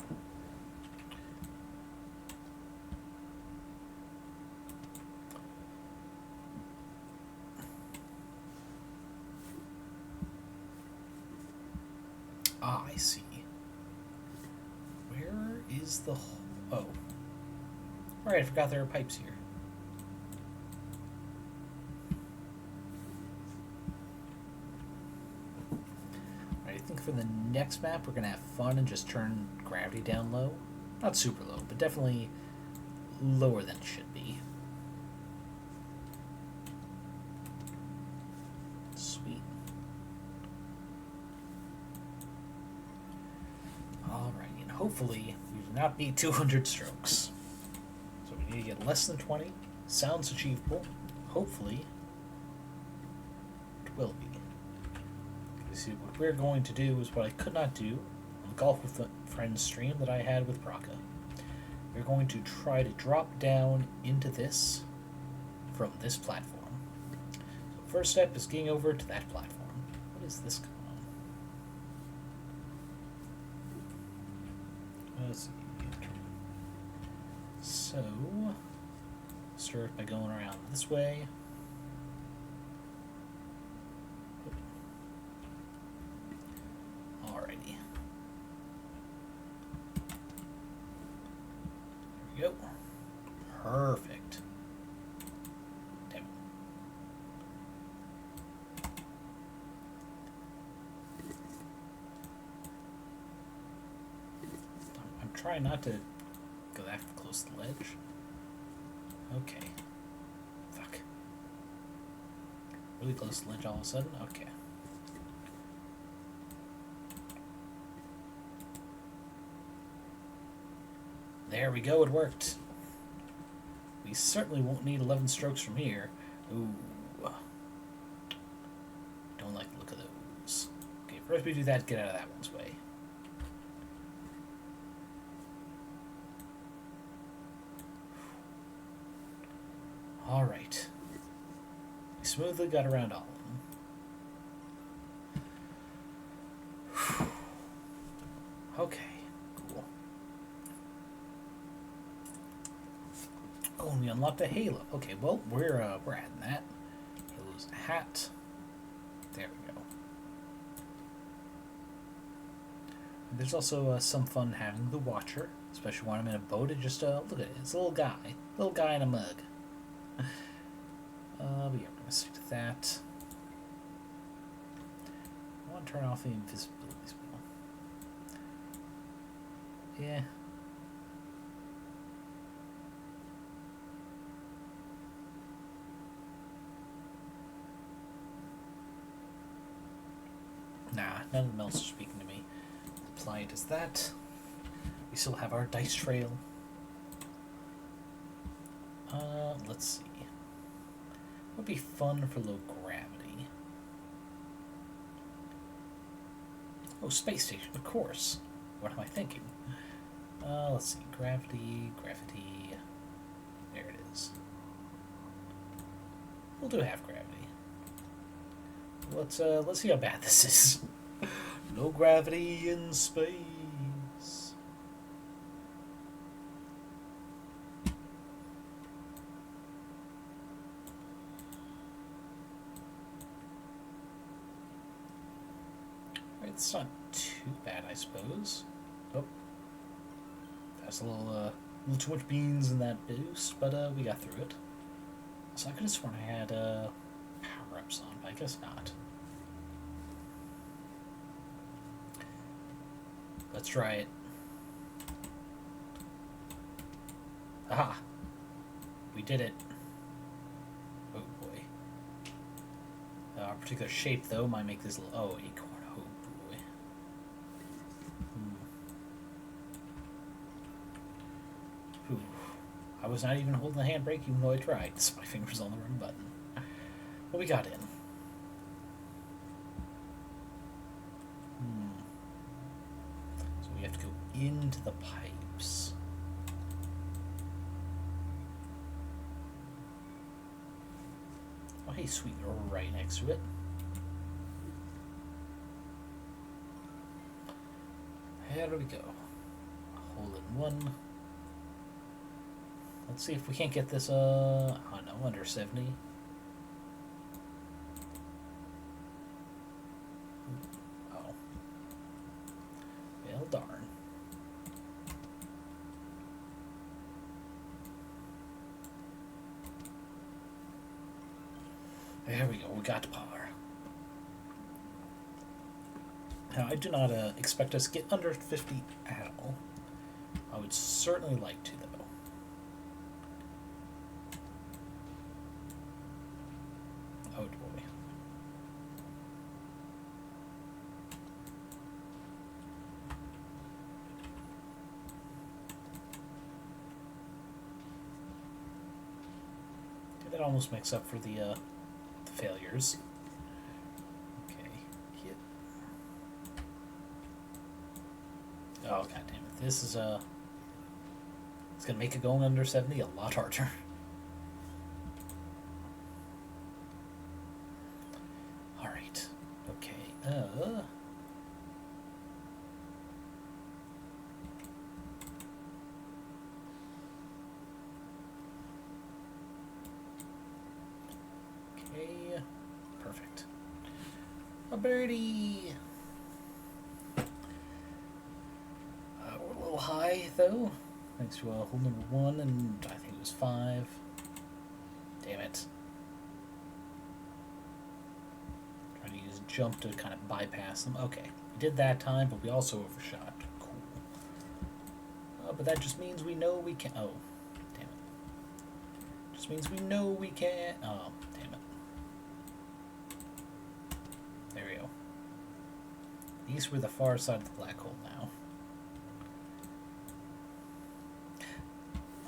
Ah, I see. Where is the... Oh. Alright, I forgot there are pipes here. Alright, I think for the next map we're going to have fun and just turn gravity down low. Not super low, but definitely lower than it should be. Sweet. Alright, and hopefully we do not beat 200 strokes. So we need to get less than 20. Sounds achievable. Hopefully it will be. You see, what we're going to do is what I could not do on the Golf with Friends stream that I had with Braca. We're going to try to drop down into this from this platform. So first step is getting over to that platform. What is this going on? Let's see. So, start by going around this way. Alrighty. There we go. Perfect. Damn it. I'm trying not to go that close to the ledge. Okay. Fuck. Really close to the ledge all of a sudden? Okay. There we go, it worked. We certainly won't need 11 strokes from here. Ooh. Don't like the look of those. Okay, first we do that, get out of that one's way. Alright. We smoothly got around all of them. Okay, cool. Oh, and we unlocked a halo. Okay, well, we're adding that. Halo's a hat. There we go. And there's also some fun having the Watcher, especially when I'm in a boat. It just look at it. It's a little guy in a mug. But yeah, we're gonna stick to that. I want to turn off the invisibility spell. Yeah. Nah, none of them else are speaking to me. Apply it as that. We still have our dice trail. Let's see. What would be fun for low gravity? Oh, space station, of course. What am I thinking? Let's see. Gravity. There it is. We'll do half gravity. Let's see how bad this is. Low gravity in space. It's not too bad, I suppose. Oh, that's a little too much beans in that boost, but we got through it. So I could have sworn I had power-ups on, but I guess not. Let's try it. Aha! We did it. Oh boy. Our particular shape, though, might make this little... Oh, acorn. Oh boy. Ooh. I was not even holding the handbrake, even though I tried. My fingers on the wrong button. What we got in? So we have to go into the pipes. Oh, hey, sweet. We're right next to it. How do we go? Hole in one. Let's see if we can't get this, I don't know, under 70. Oh. Well, darn. There we go, we got the power. Now, I do not expect us to get under 50 at all. I would certainly like to, though. Oh, boy. That almost makes up for the failures. Okay. Hit. Oh, god damn it. This is it's gonna make it going under 70 a lot harder. Alright. Okay. Okay. Perfect. A birdie! We're a little high, though. Thanks to hole number 1, and I think it was 5. Damn it. Trying to use jump to kind of bypass them. Okay. We did that time, but we also overshot. Cool. But that just means we know we can... Oh. Damn it. Just means we know we can... Oh, damn it. There we go. At least we're the far side of the black hole now.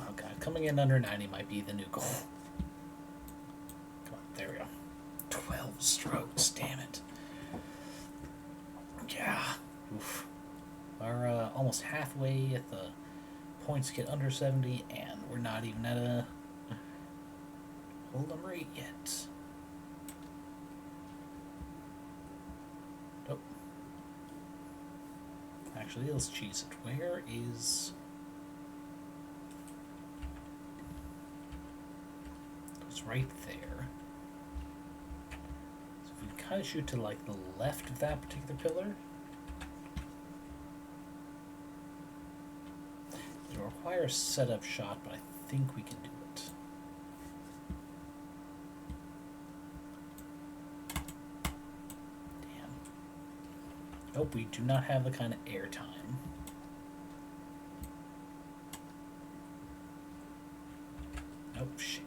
Oh god, coming in under 90 might be the new goal. Come on, there we go. 12 strokes, damn it. Yeah. Oof. We're almost halfway at the points get under 70, and we're not even at a... pull number 8 yet. Nope. Actually, let's cheese it. Where is... It's right there. So if we kind of shoot to like the left of that particular pillar, it'll require a setup shot, but I think we can do it. Damn. Nope, we do not have the kind of air time. Nope, shit.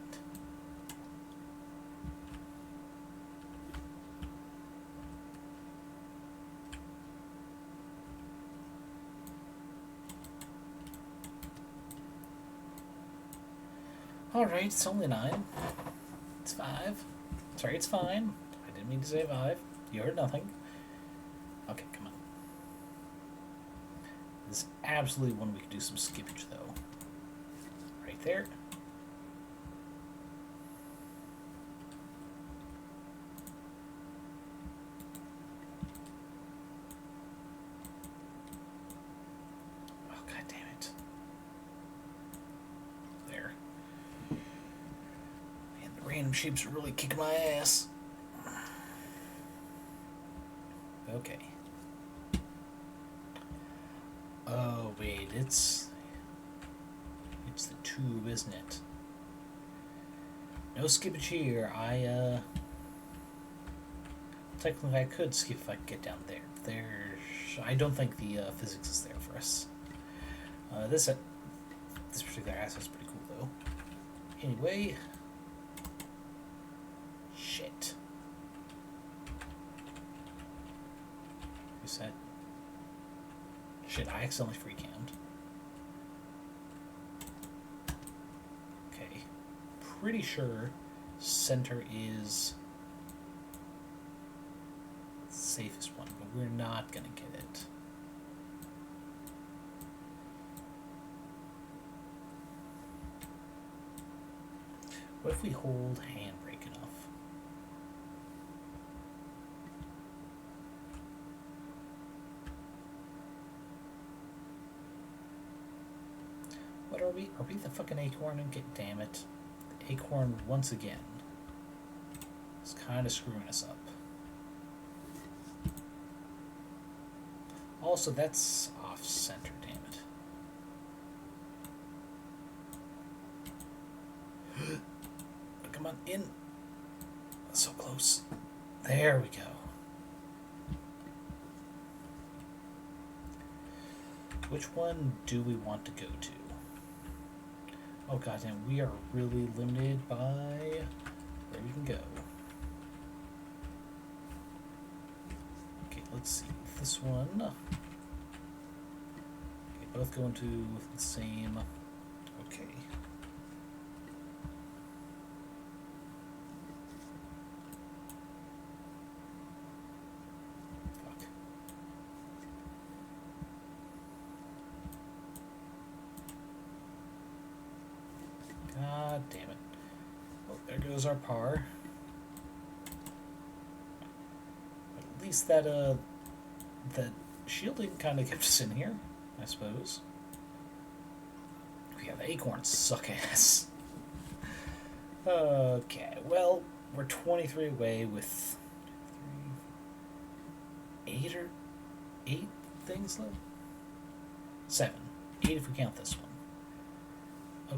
Alright, it's only 9. It's 5. Sorry, it's fine. I didn't mean to say 5. You heard nothing. Okay, come on. This is absolutely one we could do some skippage, though. Right there. Oh, god damn it. There. Man, the random shapes are really kicking my ass. Okay. Oh, wait, it's the tube, isn't it? No skippage here. Technically I could skip if I could get down there. I don't think the physics is there for us. This particular asset's pretty cool, though. Anyway. Shit. Who's that? Shit, I accidentally free cammed. Okay. Pretty sure center is the safest one, but we're not gonna get it. What if we hold handbrake enough? What are we? Are we the fucking acorn? And damn it. The acorn once again. It's kind of screwing us up. Also, that's off center, damn it. Come on, in. So close. There we go. Which one do we want to go to? Oh goddamn, we are really limited by where we can go. Okay, let's see. This one. Okay, both go into the same. Okay. Fuck. God damn it. Well, there goes our par. At least that shielding kind of kept us in here, I suppose. Yeah, the acorns suck ass. Okay, well, we're 23 away with 8 things left? 7. 8 if we count this one.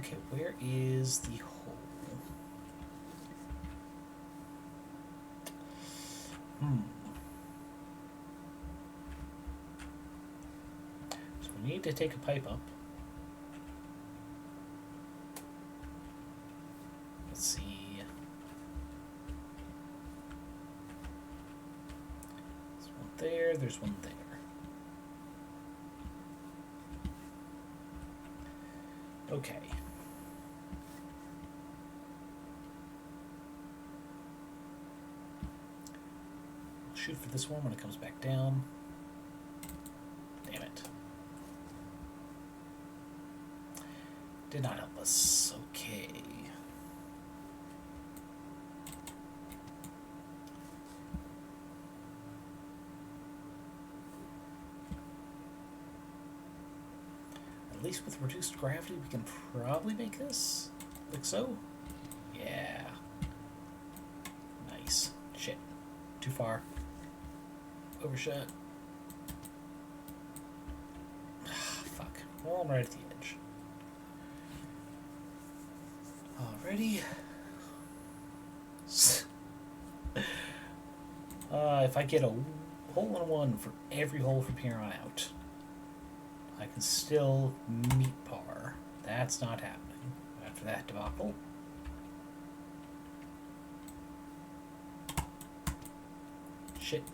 Okay, where is the hole? So we need to take a pipe up. Let's see. There's one there, there's one there. Okay. We'll shoot for this one when it comes back down. Damn it. Did not help us. Okay. least with reduced gravity, we can probably make this. Like so. Yeah. Nice. Shit. Too far. Overshot. Fuck. Well, I'm right at the edge. Alrighty. If I get a hole-in-one for every hole from here on out, I can still meet par. That's not happening after that debacle. Shit.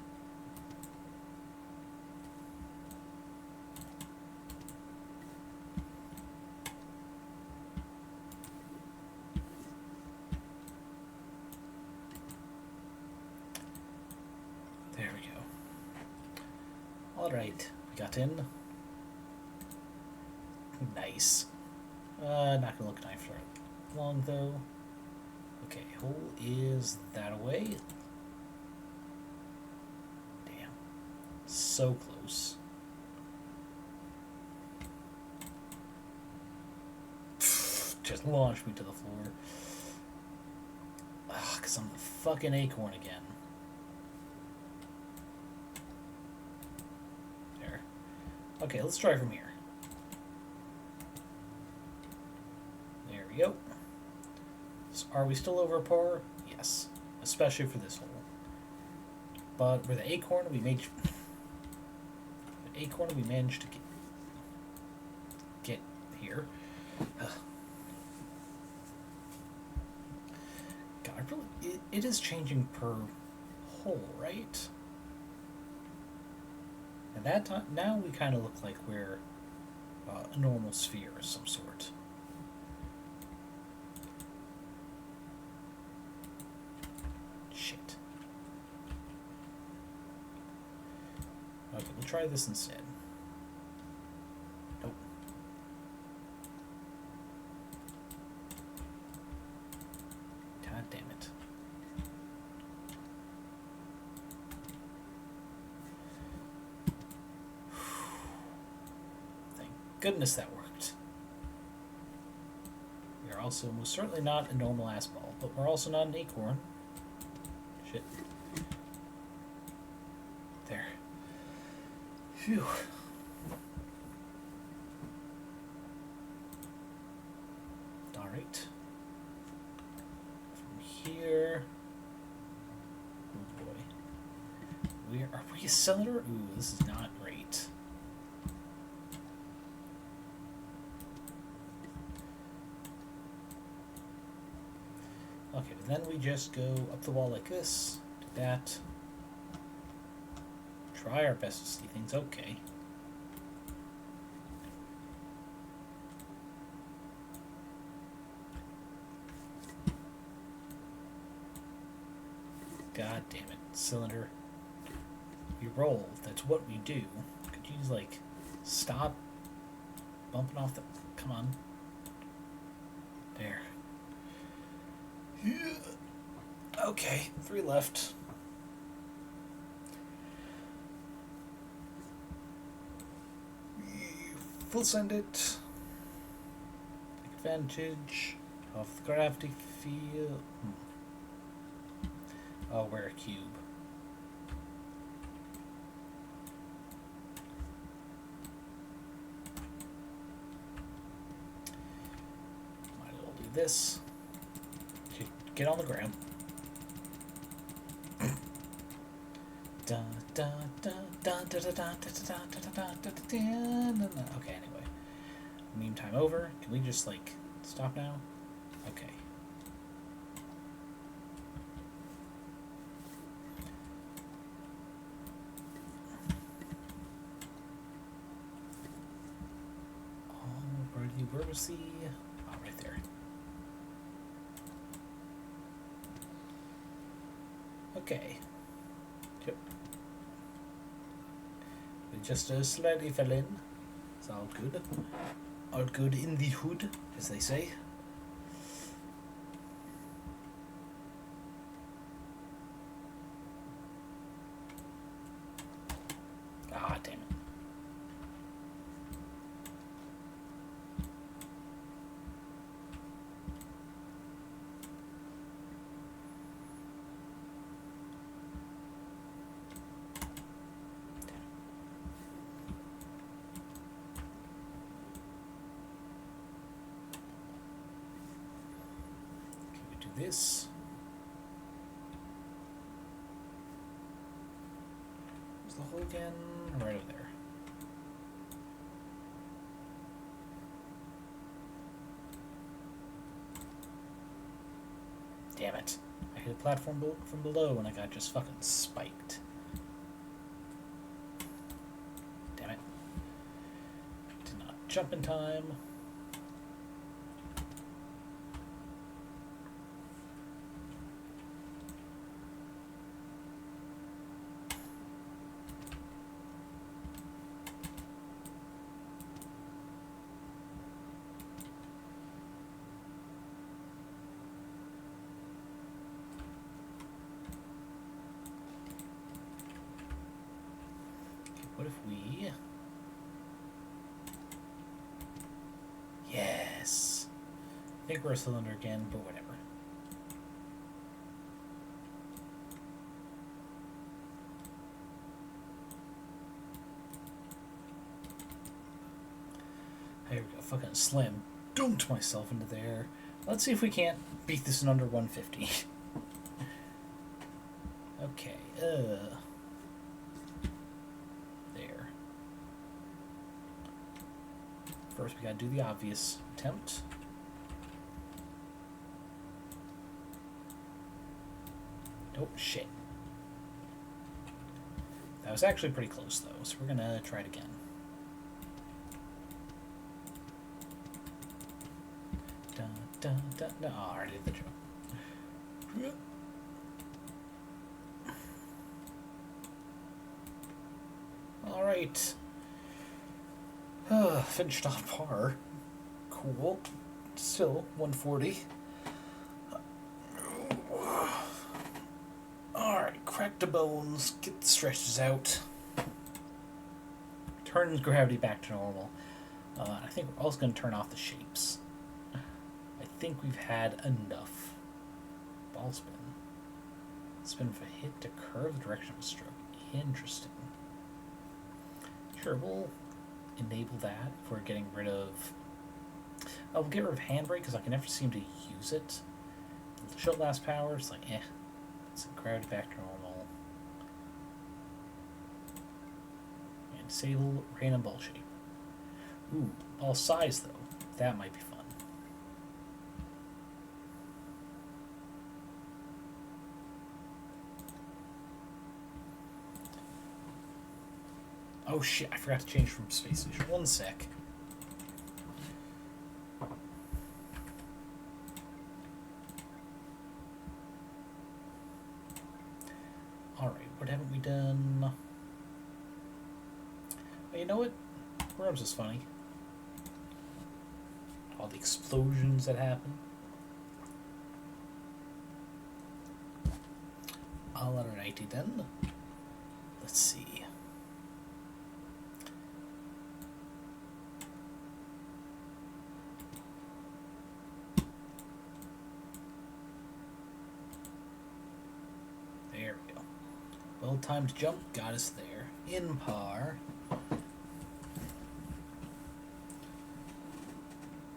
There we go. Alright, we got in. Nice. Not gonna look nice for long though. Okay, hole is that away. Damn. So close. Just launched me to the floor. Ugh, 'cause I'm the fucking acorn again. There. Okay, let's try from here. There we go. So are we still over par? Yes. Especially for this hole. But with the acorn, we managed to get here. God, really, it is changing per hole, right? And that time, now we kind of look like we're a normal sphere of some sort. Shit. Okay, we'll try this instead. Nope. God damn it. Thank goodness that worked. We are also most certainly not a normal ass ball, but we're also not an acorn. Shit. There. Phew. Alright. From here. Oh boy. Are we a cylinder? Ooh, this is not great. Okay, but then we just go up the wall like this, do that. Try our best to see things okay. God damn it, cylinder. We roll, that's what we do. Could you just, like, stop bumping off the... Come on. There. Okay, 3 left. Full send it. Take advantage of the gravity field. Oh, we're a cube. Might as well do this. Get on the ground. Okay, anyway. Meme time over. Can we just, like, stop now? Okay. Alrighty, where was the... Oh, right there. Okay. Yep. We just slightly fell in. It's all good. All good in the hood, as they say. Ah, damn it. this. Where's the hole again? Right over there. Damn it. I hit a platform from below and I got just fucking spiked. Damn it. Did not jump in time. What if we... Yes! I think we're a cylinder again, but whatever. Here we go, fucking slam dunked myself into there. Let's see if we can't beat this in under 150. Okay, there. First we gotta do the obvious attempt. Oh, shit. That was actually pretty close, though, so we're gonna try it again. Dun, dun, dun, dun. Oh, I already did the joke. Alright. Finished on par. Cool. Still 140. Alright, crack the bones, get the stretches out. Turns gravity back to normal. I think we're also going to turn off the shapes. I think we've had enough. Ball spin. Spin for hit to curve the direction of a stroke. Interesting. Sure, we'll enable that if we're getting rid of... I'll get rid of handbrake because I can never seem to use it. Short last power, it's like, eh. It's gravity back to normal. And disable random ball shape. Ooh, ball size though. That might be fun. Oh shit, I forgot to change from Space Vision. One sec. Alright, what haven't we done? Oh, you know what? Worms is funny. All the explosions that happen. Alrighty then. Let's see. There we go. Well-timed jump got us there. In par.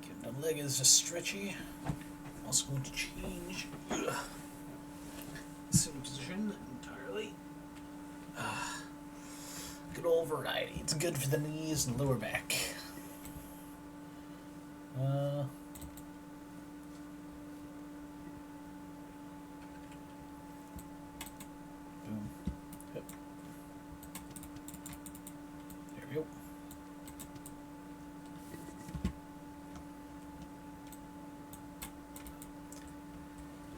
Give the leg is just stretchy. Also going to change sitting position entirely. Good old variety. It's good for the knees and lower back. Boom. Yep. There we go.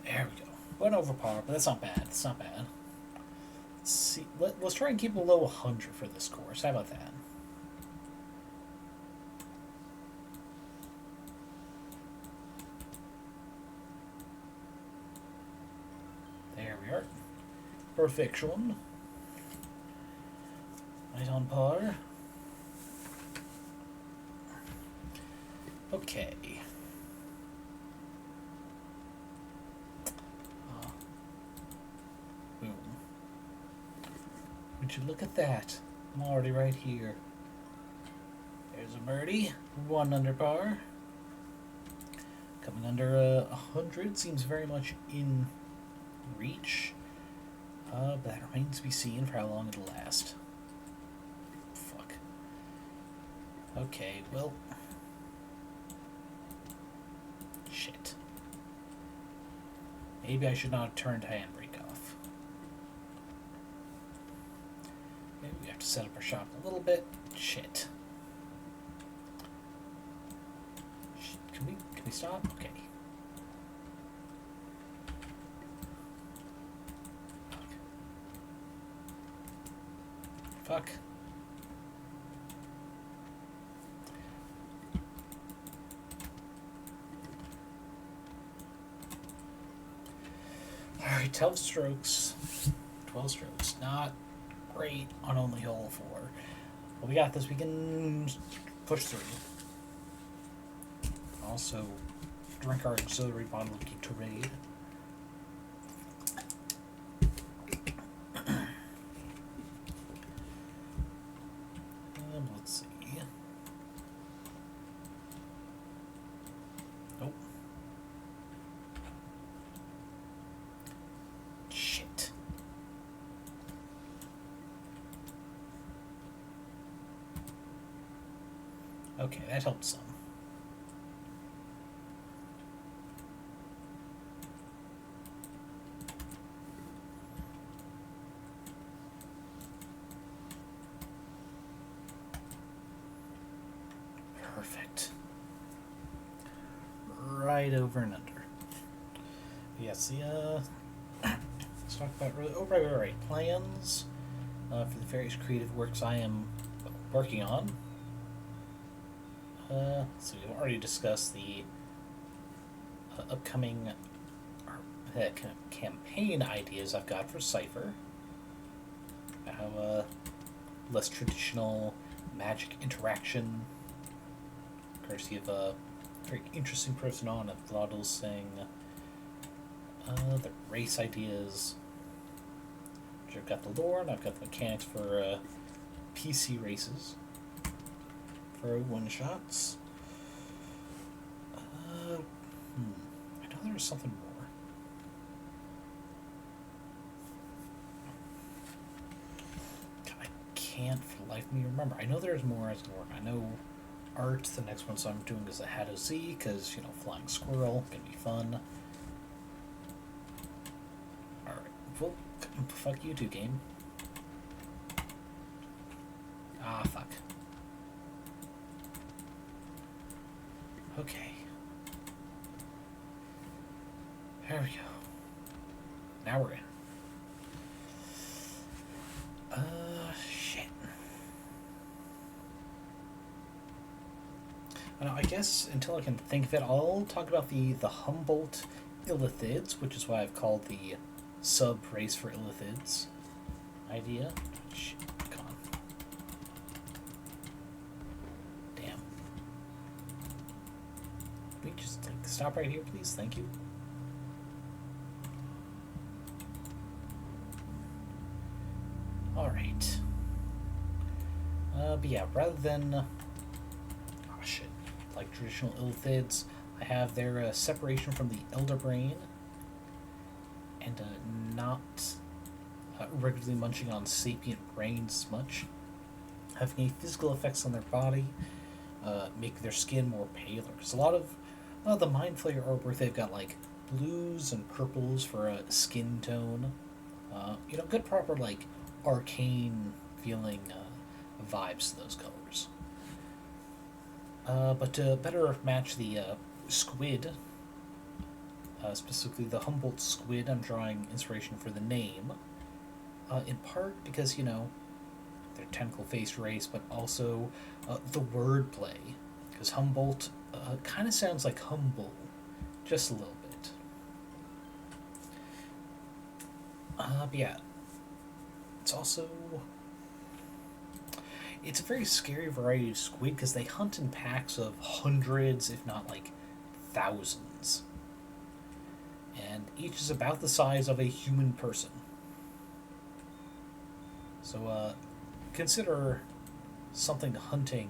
There we go. Went over par, but that's not bad. It's not bad. Let's see. Let's try and keep below 100 for this course. How about that? There we are. Perfection. Right on par. Okay. Boom. Would you look at that? I'm already right here. There's a birdie. 1 under par. Coming under 100 seems very much in reach. But that remains to be seen for how long it'll last. Fuck. Okay, well... Shit. Maybe I should not have turned handbrake off. Maybe we have to set up our shop a little bit. Shit. Can we stop? Okay. Fuck. Alright, 12 strokes. 12 strokes. Not great on only hole 4. But we got this. We can push through. Also, drink our auxiliary bottle of Gatorade. Let's see. Nope. Shit. Okay, that helped some. Perfect. Right over and under. Yes, let's talk about right. Plans for the various creative works I am working on. So we've already discussed the upcoming campaign ideas I've got for Cypher. How less traditional magic interaction, courtesy of a very interesting person on it, Vladil saying the race ideas, which I've got the lore and I've got the mechanics for PC races for one-shots. I know there's something more. I can't for the life of me remember. I know there's more as more. I know art, the next one, so I'm doing is a Hadozee, because, you know, flying squirrel can be fun. Alright, well, fuck you too, game. Ah, fuck. Okay. There we go. Now we're in. Shit. I guess until I can think of it, I'll talk about the Humboldt Illithids, which is why I've called the sub-race for Illithids idea. Shit, come on. Damn. Can we just stop right here, please? Thank you. Alright. But yeah, rather than... like traditional Illithids, I have their separation from the Elder Brain, and not regularly munching on sapient brains as much, having any physical effects on their body, make their skin more paler. Because a lot of the Mind Flayer artwork, they've got like blues and purples for a skin tone. You know, good proper like arcane feeling vibes to those colors. But to better match the squid, specifically the Humboldt squid, I'm drawing inspiration for the name, in part because, you know, they're tentacle-faced race, but also the wordplay, because Humboldt kind of sounds like humble, just a little bit. But yeah, it's also... it's a very scary variety of squid because they hunt in packs of hundreds, if not like thousands. And each is about the size of a human person. So consider something hunting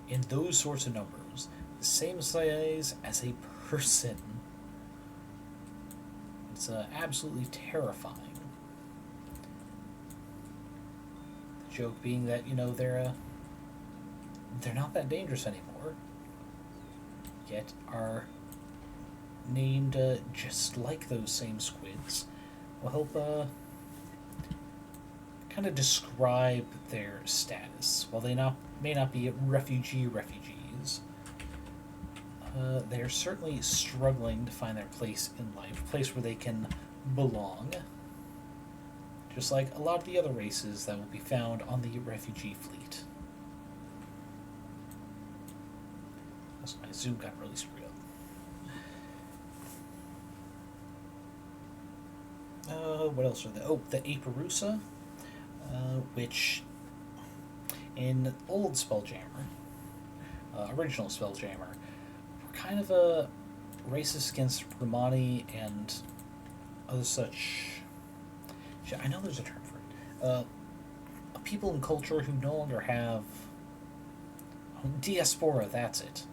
in those sorts of numbers the same size as a person. It's absolutely terrifying. The joke being that, they're not that dangerous anymore, yet are named just like those same squids. Will help kind of describe their status. While they may not be refugees, they're certainly struggling to find their place in life, a place where they can belong, just like a lot of the other races that will be found on the refugee fleet. Also, my zoom got really screwed up. What else are there? Oh, the Aparusa, which in old Spelljammer, original Spelljammer, were kind of a racist against Romani and other such. I know there's a term for it. A people and culture who no longer have diaspora. That's it.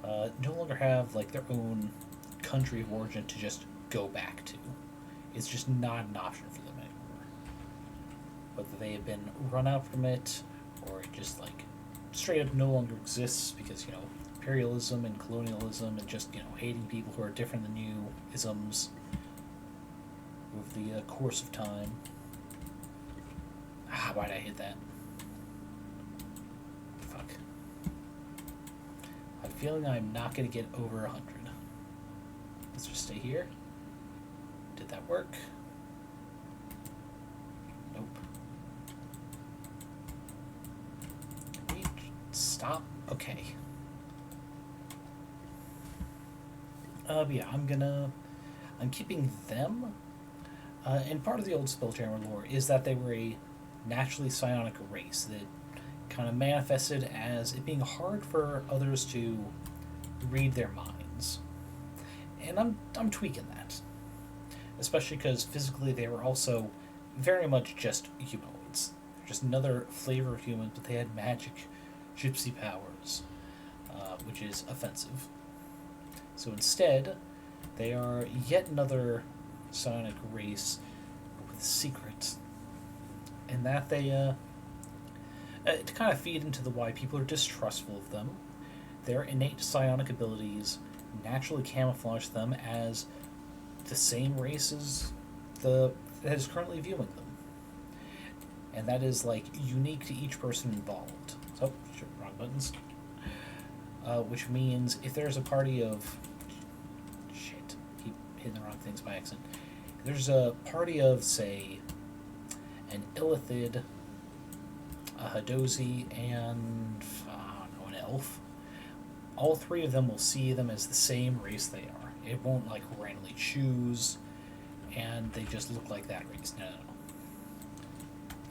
No longer have like their own country of origin to just go back to. It's just not an option for them anymore. Whether they have been run out from it, or it just like straight up no longer exists because imperialism and colonialism and just hating people who are different than you isms over the course of time. Why'd I hit that? Fuck. I have a feeling I'm not going to get over 100. Let's just stay here. Did that work? Nope. Stop? Okay. Yeah, I'm keeping them. And part of the old Spelljammer lore is that they were a naturally psionic race that kind of manifested as it being hard for others to read their minds. And I'm tweaking that. Especially because physically they were also very much just humanoids. Just another flavor of humans, but they had magic gypsy powers, which is offensive. So instead, they are yet another psionic race with secrets. And that they, to kind of feed into the why people are distrustful of them, their innate psionic abilities naturally camouflage them as the same race as that is currently viewing them. And that is, like, unique to each person involved. So, wrong buttons. Which means if there's a party of... Shit, keep hitting the wrong things by accident. If there's a party of, say, an Illithid, a Hadozee, and, I don't know, an elf, all three of them will see them as the same race they are. It won't, like, randomly choose, and they just look like that race. No.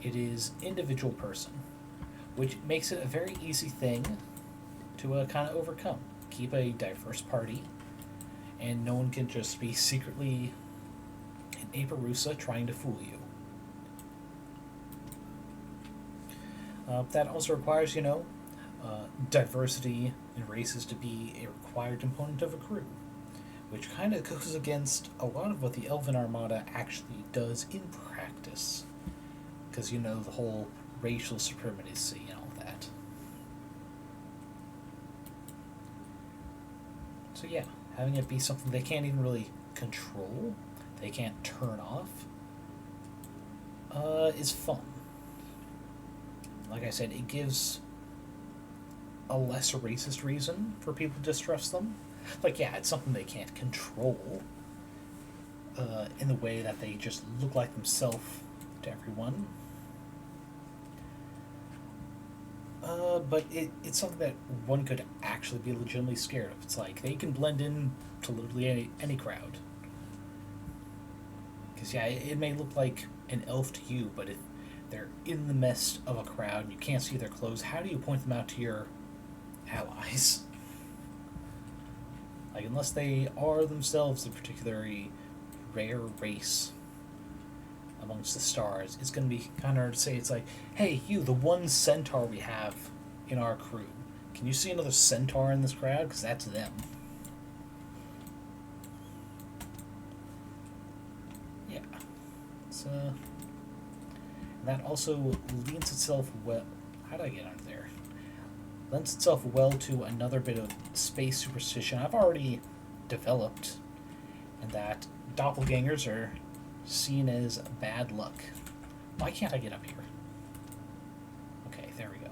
It is individual person, which makes it a very easy thing to kind of overcome. Keep a diverse party, and no one can just be secretly an Aparusa trying to fool you. That also requires, diversity in races to be a required component of a crew, which kind of goes against a lot of what the Elven Armada actually does in practice. Because, the whole racial supremacy and all that. So yeah, having it be something they can't even really control, they can't turn off, is fun. Like I said, it gives a less racist reason for people to distrust them. Like, yeah, it's something they can't control in the way that they just look like themselves to everyone. But it's something that one could actually be legitimately scared of. It's like, they can blend in to literally any crowd. Because, yeah, it may look like an elf to you, but if they're in the midst of a crowd and you can't see their clothes, how do you point them out to your allies? Like, unless they are themselves a particularly rare race amongst the stars, it's going to be kind of hard to say. It's like, hey, you, the one centaur we have in our crew, can you see another centaur in this crowd? Because that's them. that also leans itself well. How did I get under there? Lends itself well to another bit of space superstition I've already developed, and that doppelgangers are seen as bad luck. Why can't I get up here? Okay, there we go.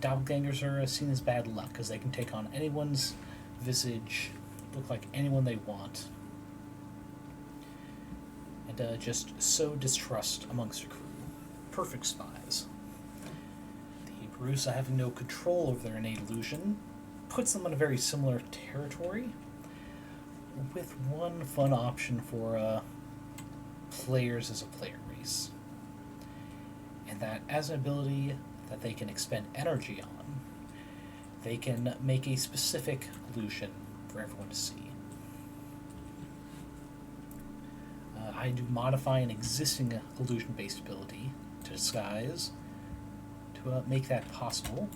Doppelgangers are seen as bad luck because they can take on anyone's visage, look like anyone they want, and just sow distrust amongst your crew. Perfect spies. The Barusa, having no control over their innate illusion, puts them in a very similar territory, with one fun option for players as a player race. And that as an ability that they can expend energy on, they can make a specific illusion for everyone to see. I do modify an existing illusion-based ability to disguise to make that possible.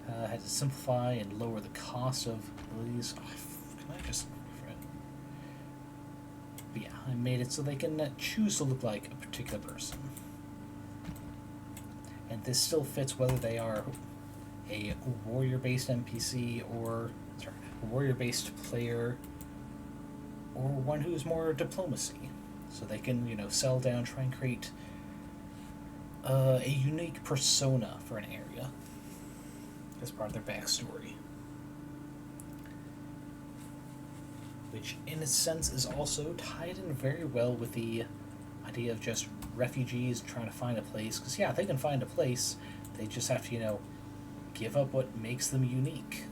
I had to simplify and lower the cost of abilities. Can I just... But yeah, I made it so they can choose to look like a particular person. And this still fits whether they are a warrior-based NPC or a warrior-based player, or one who's more diplomacy. So they can, settle down, try and create a unique persona for an area as part of their backstory. Which, in a sense, is also tied in very well with the idea of just refugees trying to find a place. Because, yeah, they can find a place, they just have to, give up what makes them unique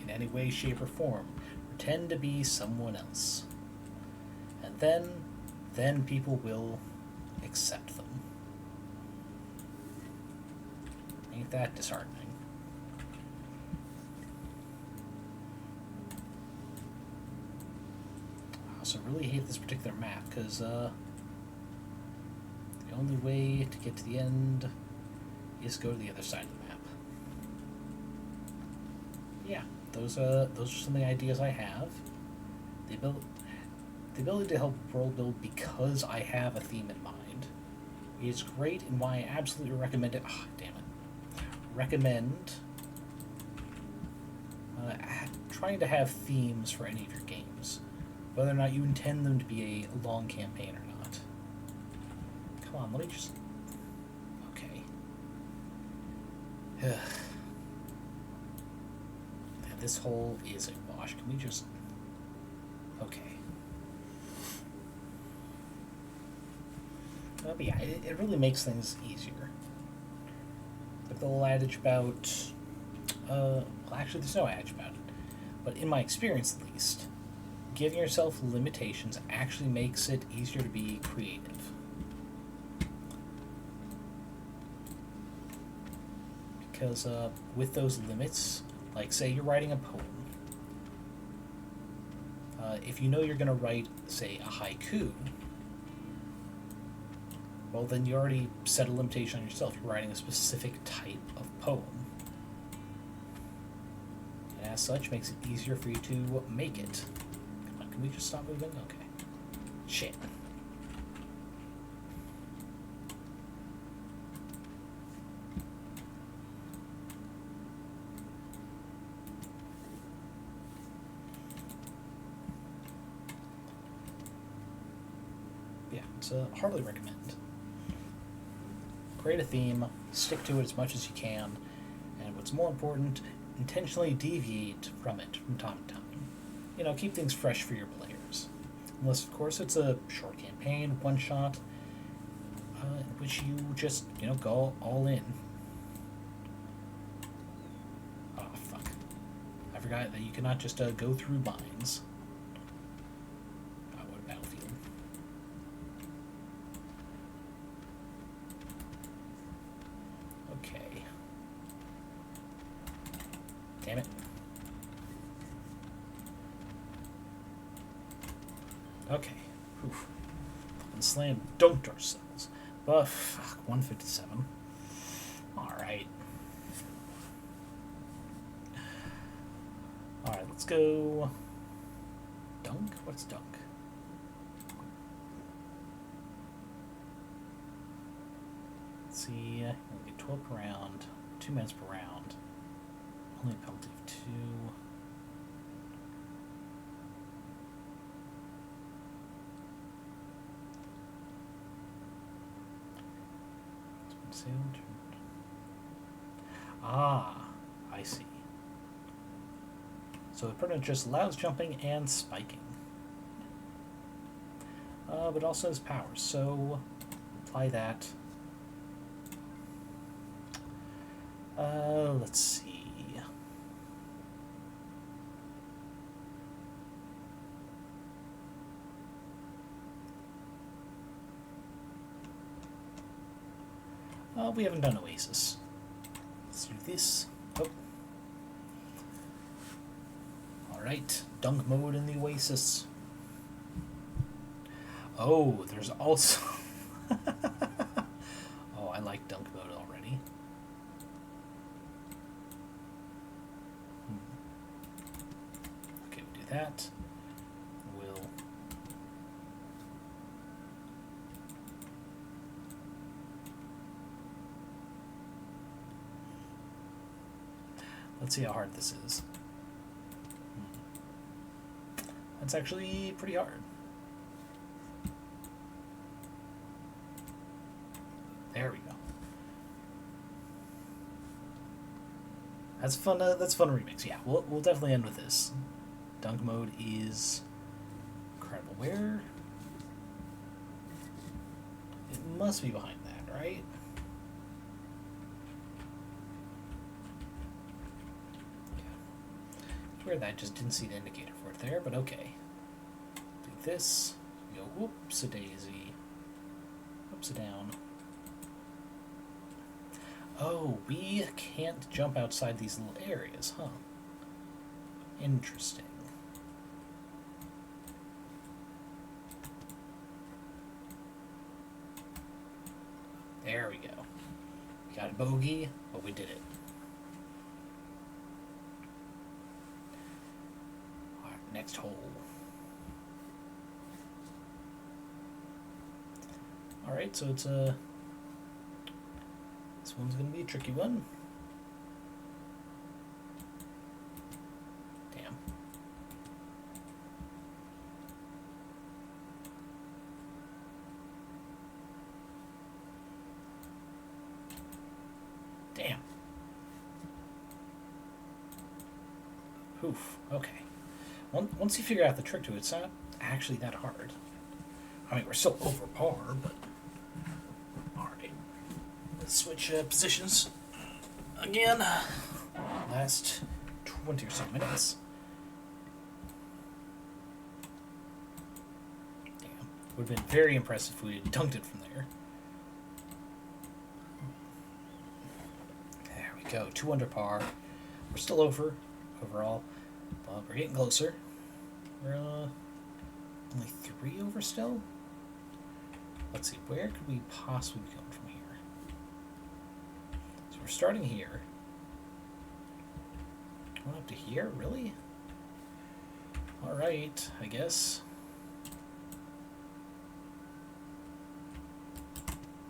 in any way, shape, or form. Pretend to be someone else. And then people will accept them. Ain't that disheartening? I also really hate this particular map, because the only way to get to the end is go to the other side of the map. Yeah, those are some of the ideas I have. The ability to help world build because I have a theme in mind is great, and why I absolutely recommend it. Oh, damn it. Recommend trying to have themes for any of your games, whether or not you intend them to be a long campaign or not. Come on, let me just... Okay. And this hole is a wash. Can we just... Okay. But yeah, it really makes things easier. Like the little adage about... well, actually, there's no adage about it. But in my experience, at least, giving yourself limitations actually makes it easier to be creative. Because with those limits, like say you're writing a poem, if you know you're going to write, say, a haiku, well, then you already set a limitation on yourself. You're writing a specific type of poem. And as such, makes it easier for you to make it. Come on, can we just stop moving? Okay. Shit. Yeah, it's hardly recommend. Create a theme, stick to it as much as you can, and what's more important, intentionally deviate from it from time to time. Keep things fresh for your players. Unless, of course, it's a short campaign, one-shot, in which you just, go all in. Oh, fuck. I forgot that you cannot just go through mines. Oh, what a battlefield. Okay. Damn it. Okay. Oof. And slam dunked ourselves. But fuck, 157. Alright. Alright, let's go. Dunk? What's dunk? Let's see, we get 12 per round, 2 minutes per round. Only a penalty of 2. Ah, I see. So the permanent just allows jumping and spiking. But also has powers, so apply that. Let's see. We haven't done Oasis. Let's do this. Oh. Alright, dunk mode in the Oasis. Oh, there's also... oh, I like dunk mode already. Okay, we'll do that. We'll... Let's see how hard this is. That's actually pretty hard. There we go. That's fun. That's fun remix. Yeah, we'll definitely end with this. Dunk mode is incredible. Where? It must be behind that, right? Weird that I just didn't see the indicator for it there, but okay. Do this. Go whoops-a-daisy. Upside-down. Oh, we can't jump outside these little areas, huh? Interesting. There we go. We got a bogey, but we did it. Next hole. Alright, so it's a... This one's going to be a tricky one. Damn. Damn. Oof, okay. Once you figure out the trick to it, it's not actually that hard. I mean, we're still over par, but... Alright. Let's switch positions again. Last 20 or so minutes. Damn. Would have been very impressive if we had dunked it from there. There we go. 2 under par. We're still over overall, but we're getting closer. We're only 3 over still? Let's see, where could we possibly be going from here? So we're starting here. Going up to here? Really? Alright, I guess.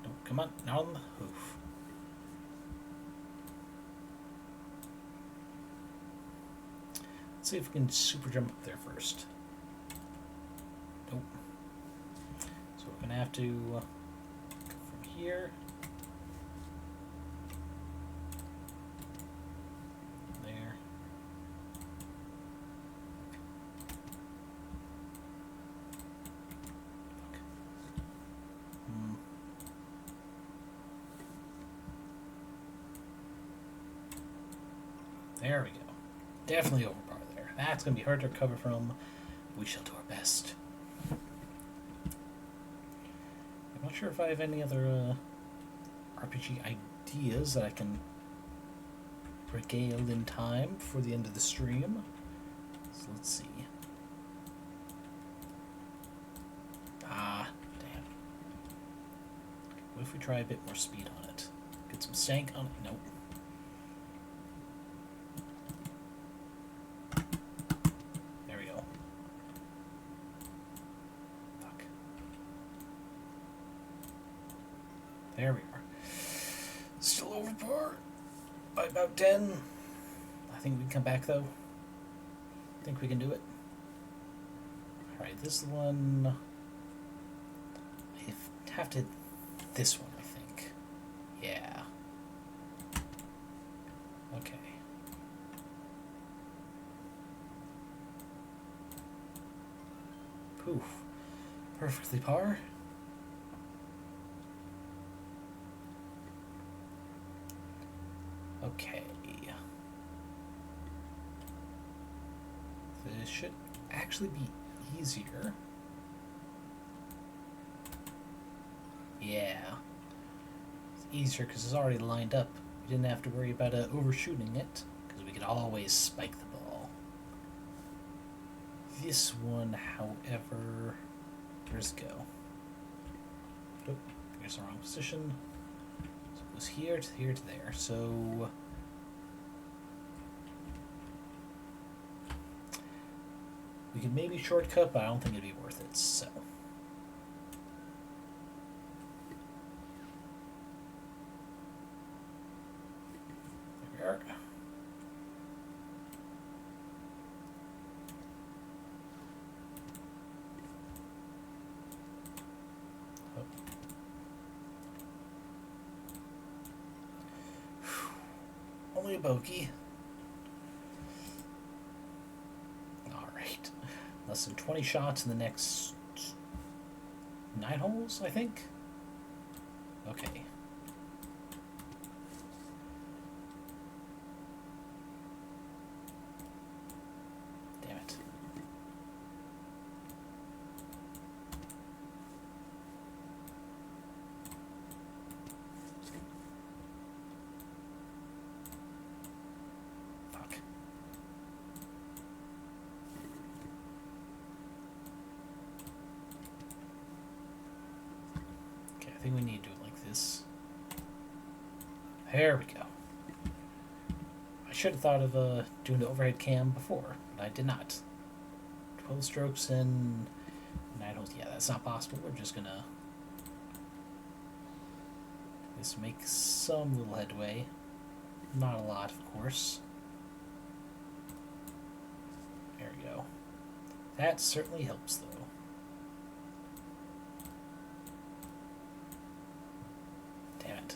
No, come on, now on the hoof. Let's see if we can super jump up there first. Nope. So we're gonna have to go from here. There. Okay. There we go. Definitely over par there. That's going to be hard to recover from. We shall do our best. I'm not sure if I have any other RPG ideas that I can regale in time for the end of the stream. So let's see. Ah, damn. What if we try a bit more speed on it? Get some stank on it? Nope. There we are. Still over par by about 10. I think we can come back, though. I think we can do it. Alright, this one... I have to... This one, I think. Yeah. Okay. Poof. Perfectly par. Okay. This should actually be easier. Yeah. It's easier because it's already lined up. We didn't have to worry about overshooting it because we could always spike the ball. This one, however, where's it go? Oop, here's the wrong position. So it goes here to here to there. So we could maybe shortcut, but I don't think it'd be worth it. So. There we are. Oh. Only a bogey. Alright. Less than 20 shots in the next 9 holes, I think? Okay. Damn it. Fuck. Okay, I think we need to do it like this. There we go. I should have thought of doing the overhead cam before, but I did not. 12 strokes and 9 holes. Yeah, that's not possible. We're just gonna just make some little headway. Not a lot, of course. There we go. That certainly helps, though. Damn it.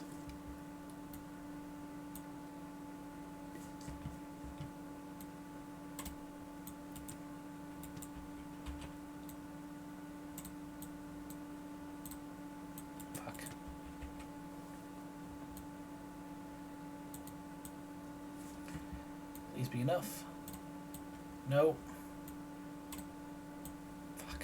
Fuck. Please be enough. No. Fuck.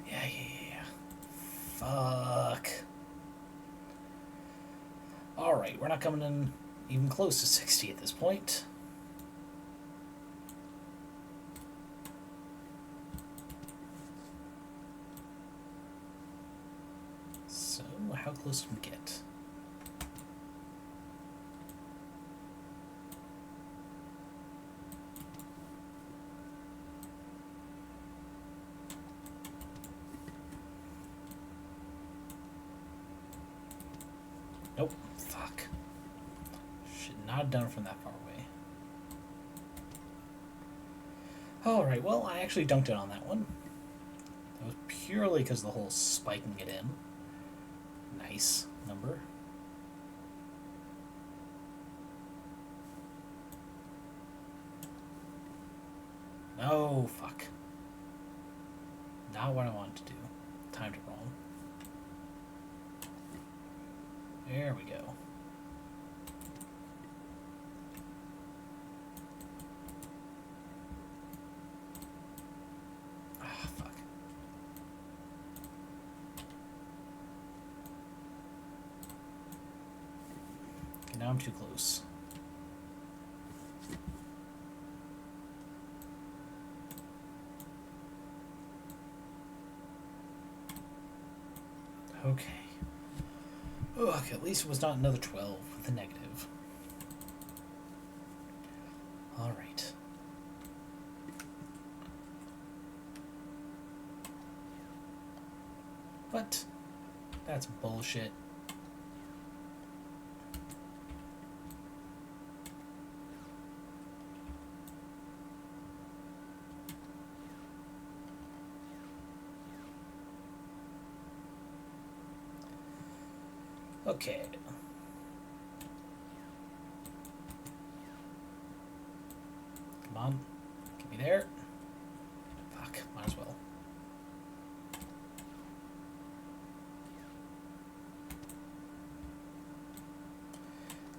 Yeah. Fuck. Alright, we're not coming in even close to 60 at this point. So, how close can we get? Nope. Fuck. Should not have done it from that far away. Alright, well, I actually dunked it on that one. That was purely because of the whole spiking it in. Nice number. No, fuck. Not what I wanted to do. Timed it wrong. There we go. Ah, fuck. Okay, now I'm too close. Okay. Ugh, at least it was not another 12 with a negative. Alright. What? That's bullshit. Okay. Come on. Get me there. Fuck, might as well.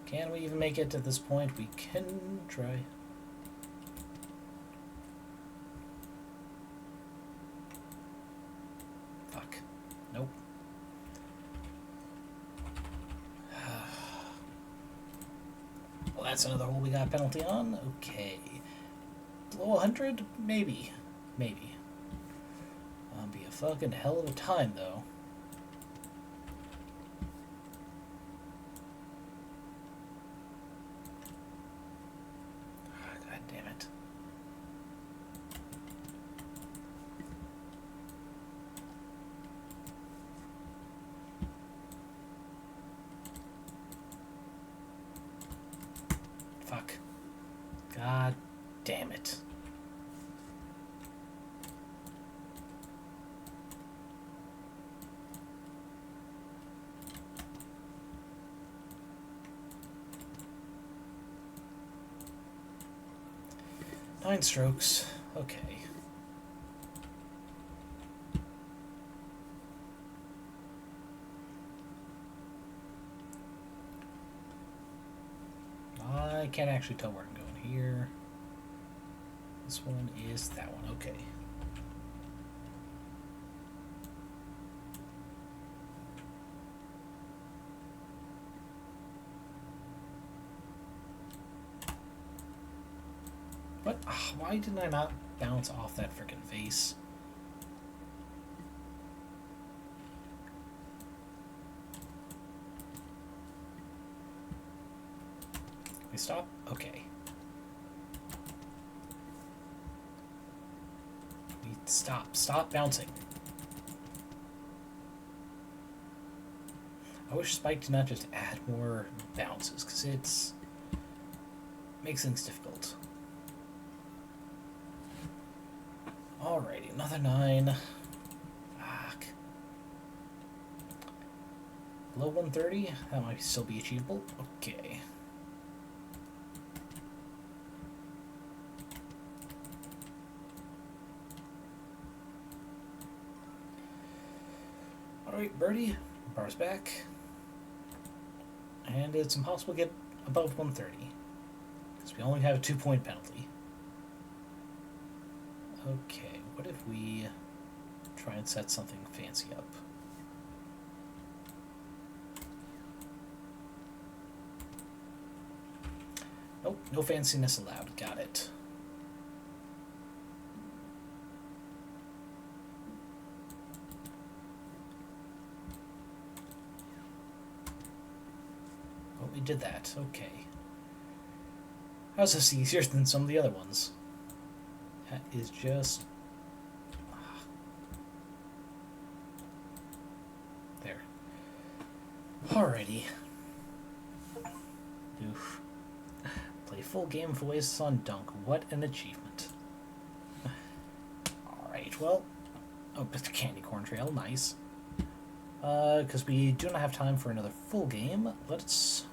Can we even make it at this point? We can try. Fuck. Nope. Well, that's another hole we got a penalty on. Okay. Below 100? Maybe. Maybe. That'll be a fucking hell of a time, though. God damn it. Fuck. God damn it. Nine strokes. Okay. I can't actually tell where I'm going here. This one is that one. Okay. What? Why didn't I not bounce off that frickin' face? We stop? Okay. We stop. Stop bouncing. I wish Spike did not just add more bounces, because it's makes things difficult. Alrighty, another 9. Fuck. Below 130? That might still be achievable. Okay. Alright, birdie. Bars back. And it's impossible to get above 130. Because we only have a 2-point penalty. Okay, what if we try and set something fancy up? Nope, no fanciness allowed. Got it. Oh, we did that. Okay. How's this easier than some of the other ones? That is just... There. Alrighty. Oof. Play full game of Oasis on Dunk. What an achievement. Alright, well... Oh, but the Candy Corn Trail. Nice. Because we do not have time for another full game, let's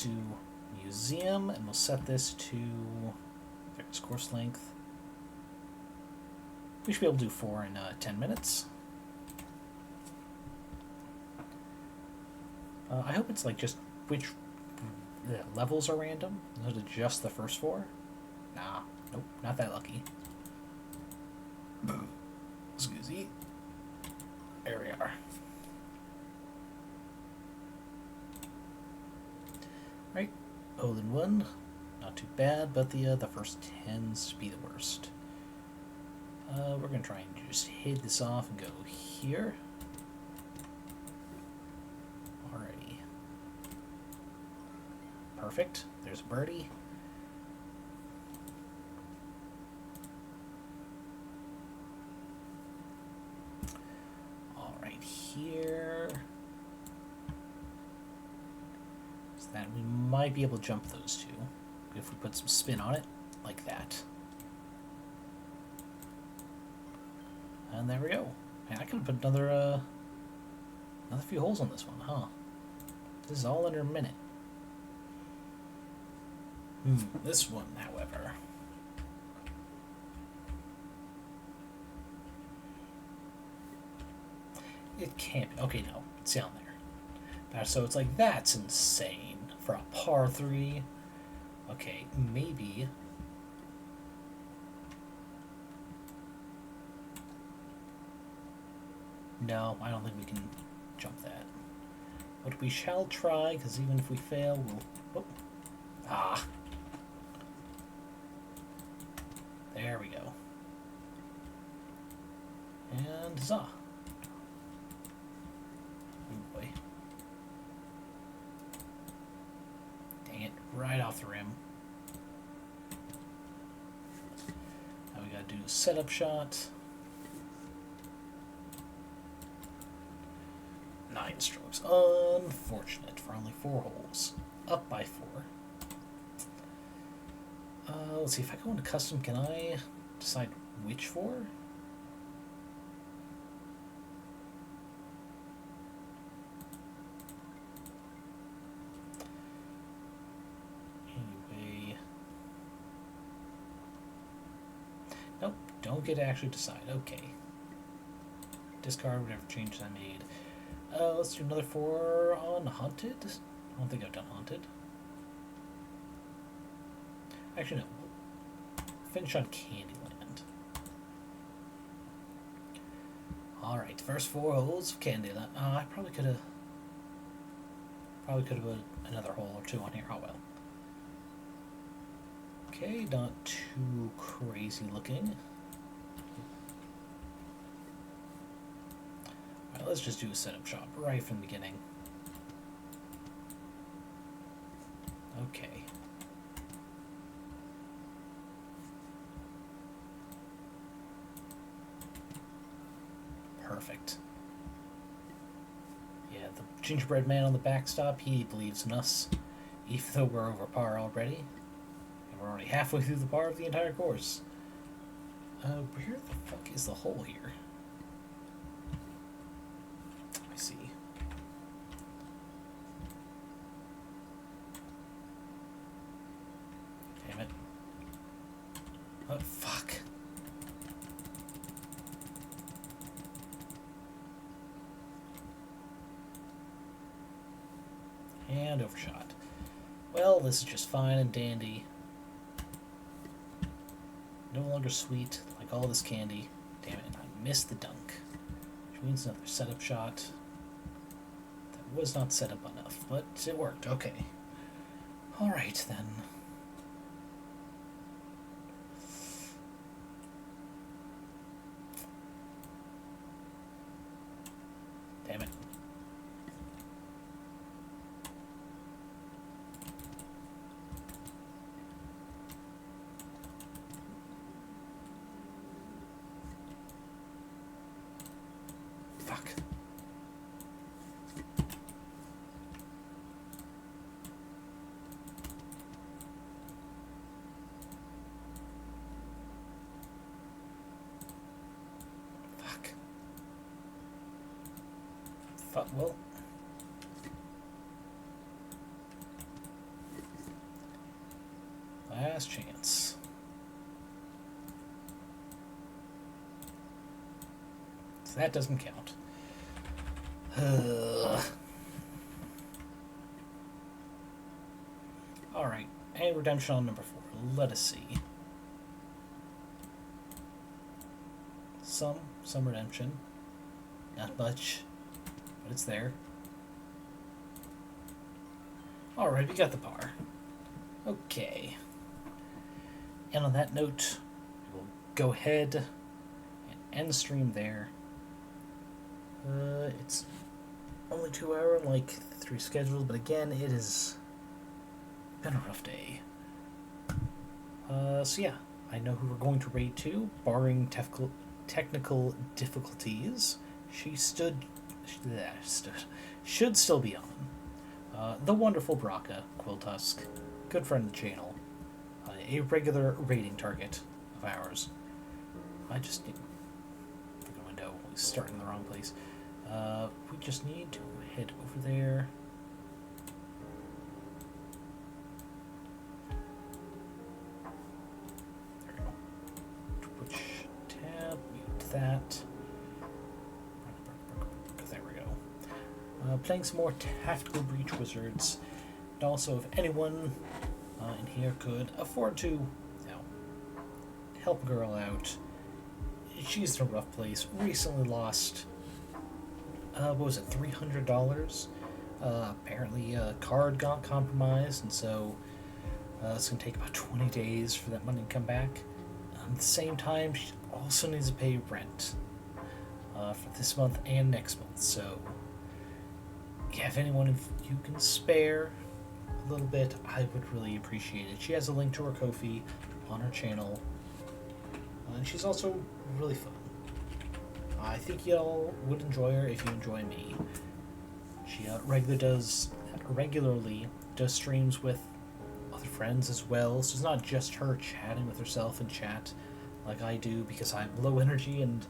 do Museum, and we'll set this to there's course length. We should be able to do 4 in 10 minutes. I hope it's like just which levels are random. Is it just the first 4? Nah, nope, not that lucky. Excuse me. There we are. Right, hole in 1, not too bad, but the first tends to be the worst. We're gonna try and just hit this off and go here. Alrighty. Perfect. There's a birdie. might be able to jump those two if we put some spin on it, like that. And there we go. Man, I could have put another few holes on this one, huh? This is all under a minute. This one, however. It can't be. Okay, no. It's down there. So it's like, that's insane. For a par 3. Okay, maybe. No, I don't think we can jump that. But we shall try, because even if we fail, we'll... Oh. Ah. There we go. And huzzah. Oh boy. Dang it, right off the rim. Now we gotta do a setup shot. 9 strokes. Unfortunate for only 4 holes. Up by 4. Let's see, if I go into custom, can I decide which 4? Anyway. Nope, don't get to actually decide. Okay. Discard whatever changes I made. Let's do another 4 on Haunted. I don't think I've done Haunted. Actually, no. Finish on Candyland. Alright, first 4 holes of Candyland. I probably could have put another hole or 2 on here. Oh well. Okay, not too crazy looking. Alright, let's just do a setup shot right from the beginning. Okay. Perfect. Yeah, the gingerbread man on the backstop, he believes in us, even though we're over par already. And we're already halfway through the par of the entire course. Where the fuck is the hole here? Let me see. Damn it. Oh, fuck. And overshot. Well, this is just fine and dandy. No longer sweet, like all this candy. Damn it, I missed the dunk. Which means another setup shot. That was not set up enough, but it worked. Okay. Alright, then. Damn it. Fuck. Fuck. Fuck, well. Last chance. So that doesn't count. Alright, and redemption on number 4. Let us see. Some redemption. Not much, but it's there. Alright, we got the par. Okay. And on that note, we'll go ahead and end stream there. It's only 2 hours, like 3 schedules, but again, it has been a rough day. So yeah, I know who we're going to raid to, barring technical difficulties. She should still be on. the wonderful Braca, Quiltusk, good friend of the channel, a regular raiding target of ours. I just need... the window is starting in the wrong place. We just need to head over there. There we go. Twitch tab, mute that. There we go. Playing some more Tactical Breach Wizards. And also, if anyone in here could afford to, you know, help a girl out. She's in a rough place. Recently lost, what was it, $300? Apparently a card got compromised, and so it's going to take about 20 days for that money to come back. At the same time, she also needs to pay rent for this month and next month. So, yeah, if anyone, if you can spare a little bit, I would really appreciate it. She has a link to her Ko-fi on her channel. And she's also really fun. I think y'all would enjoy her if you enjoy me. She regularly does streams with other friends as well, so it's not just her chatting with herself in chat like I do, because I'm low energy and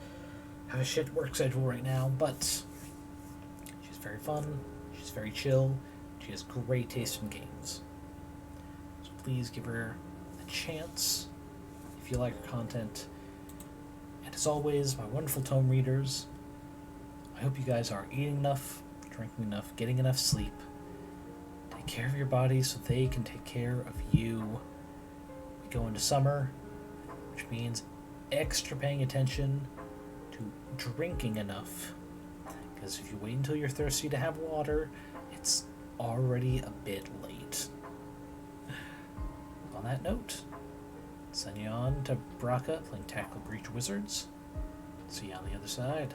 have a shit work schedule right now, but she's very fun, she's very chill, she has great taste in games. So please give her a chance if you like her content. And as always, my wonderful tome readers, I hope you guys are eating enough, drinking enough, getting enough sleep. Take care of your bodies so they can take care of you. We go into summer, which means extra paying attention to drinking enough. Because if you wait until you're thirsty to have water, it's already a bit late. On that note, send you on to Braca playing Tactical Breach Wizards. See you on the other side.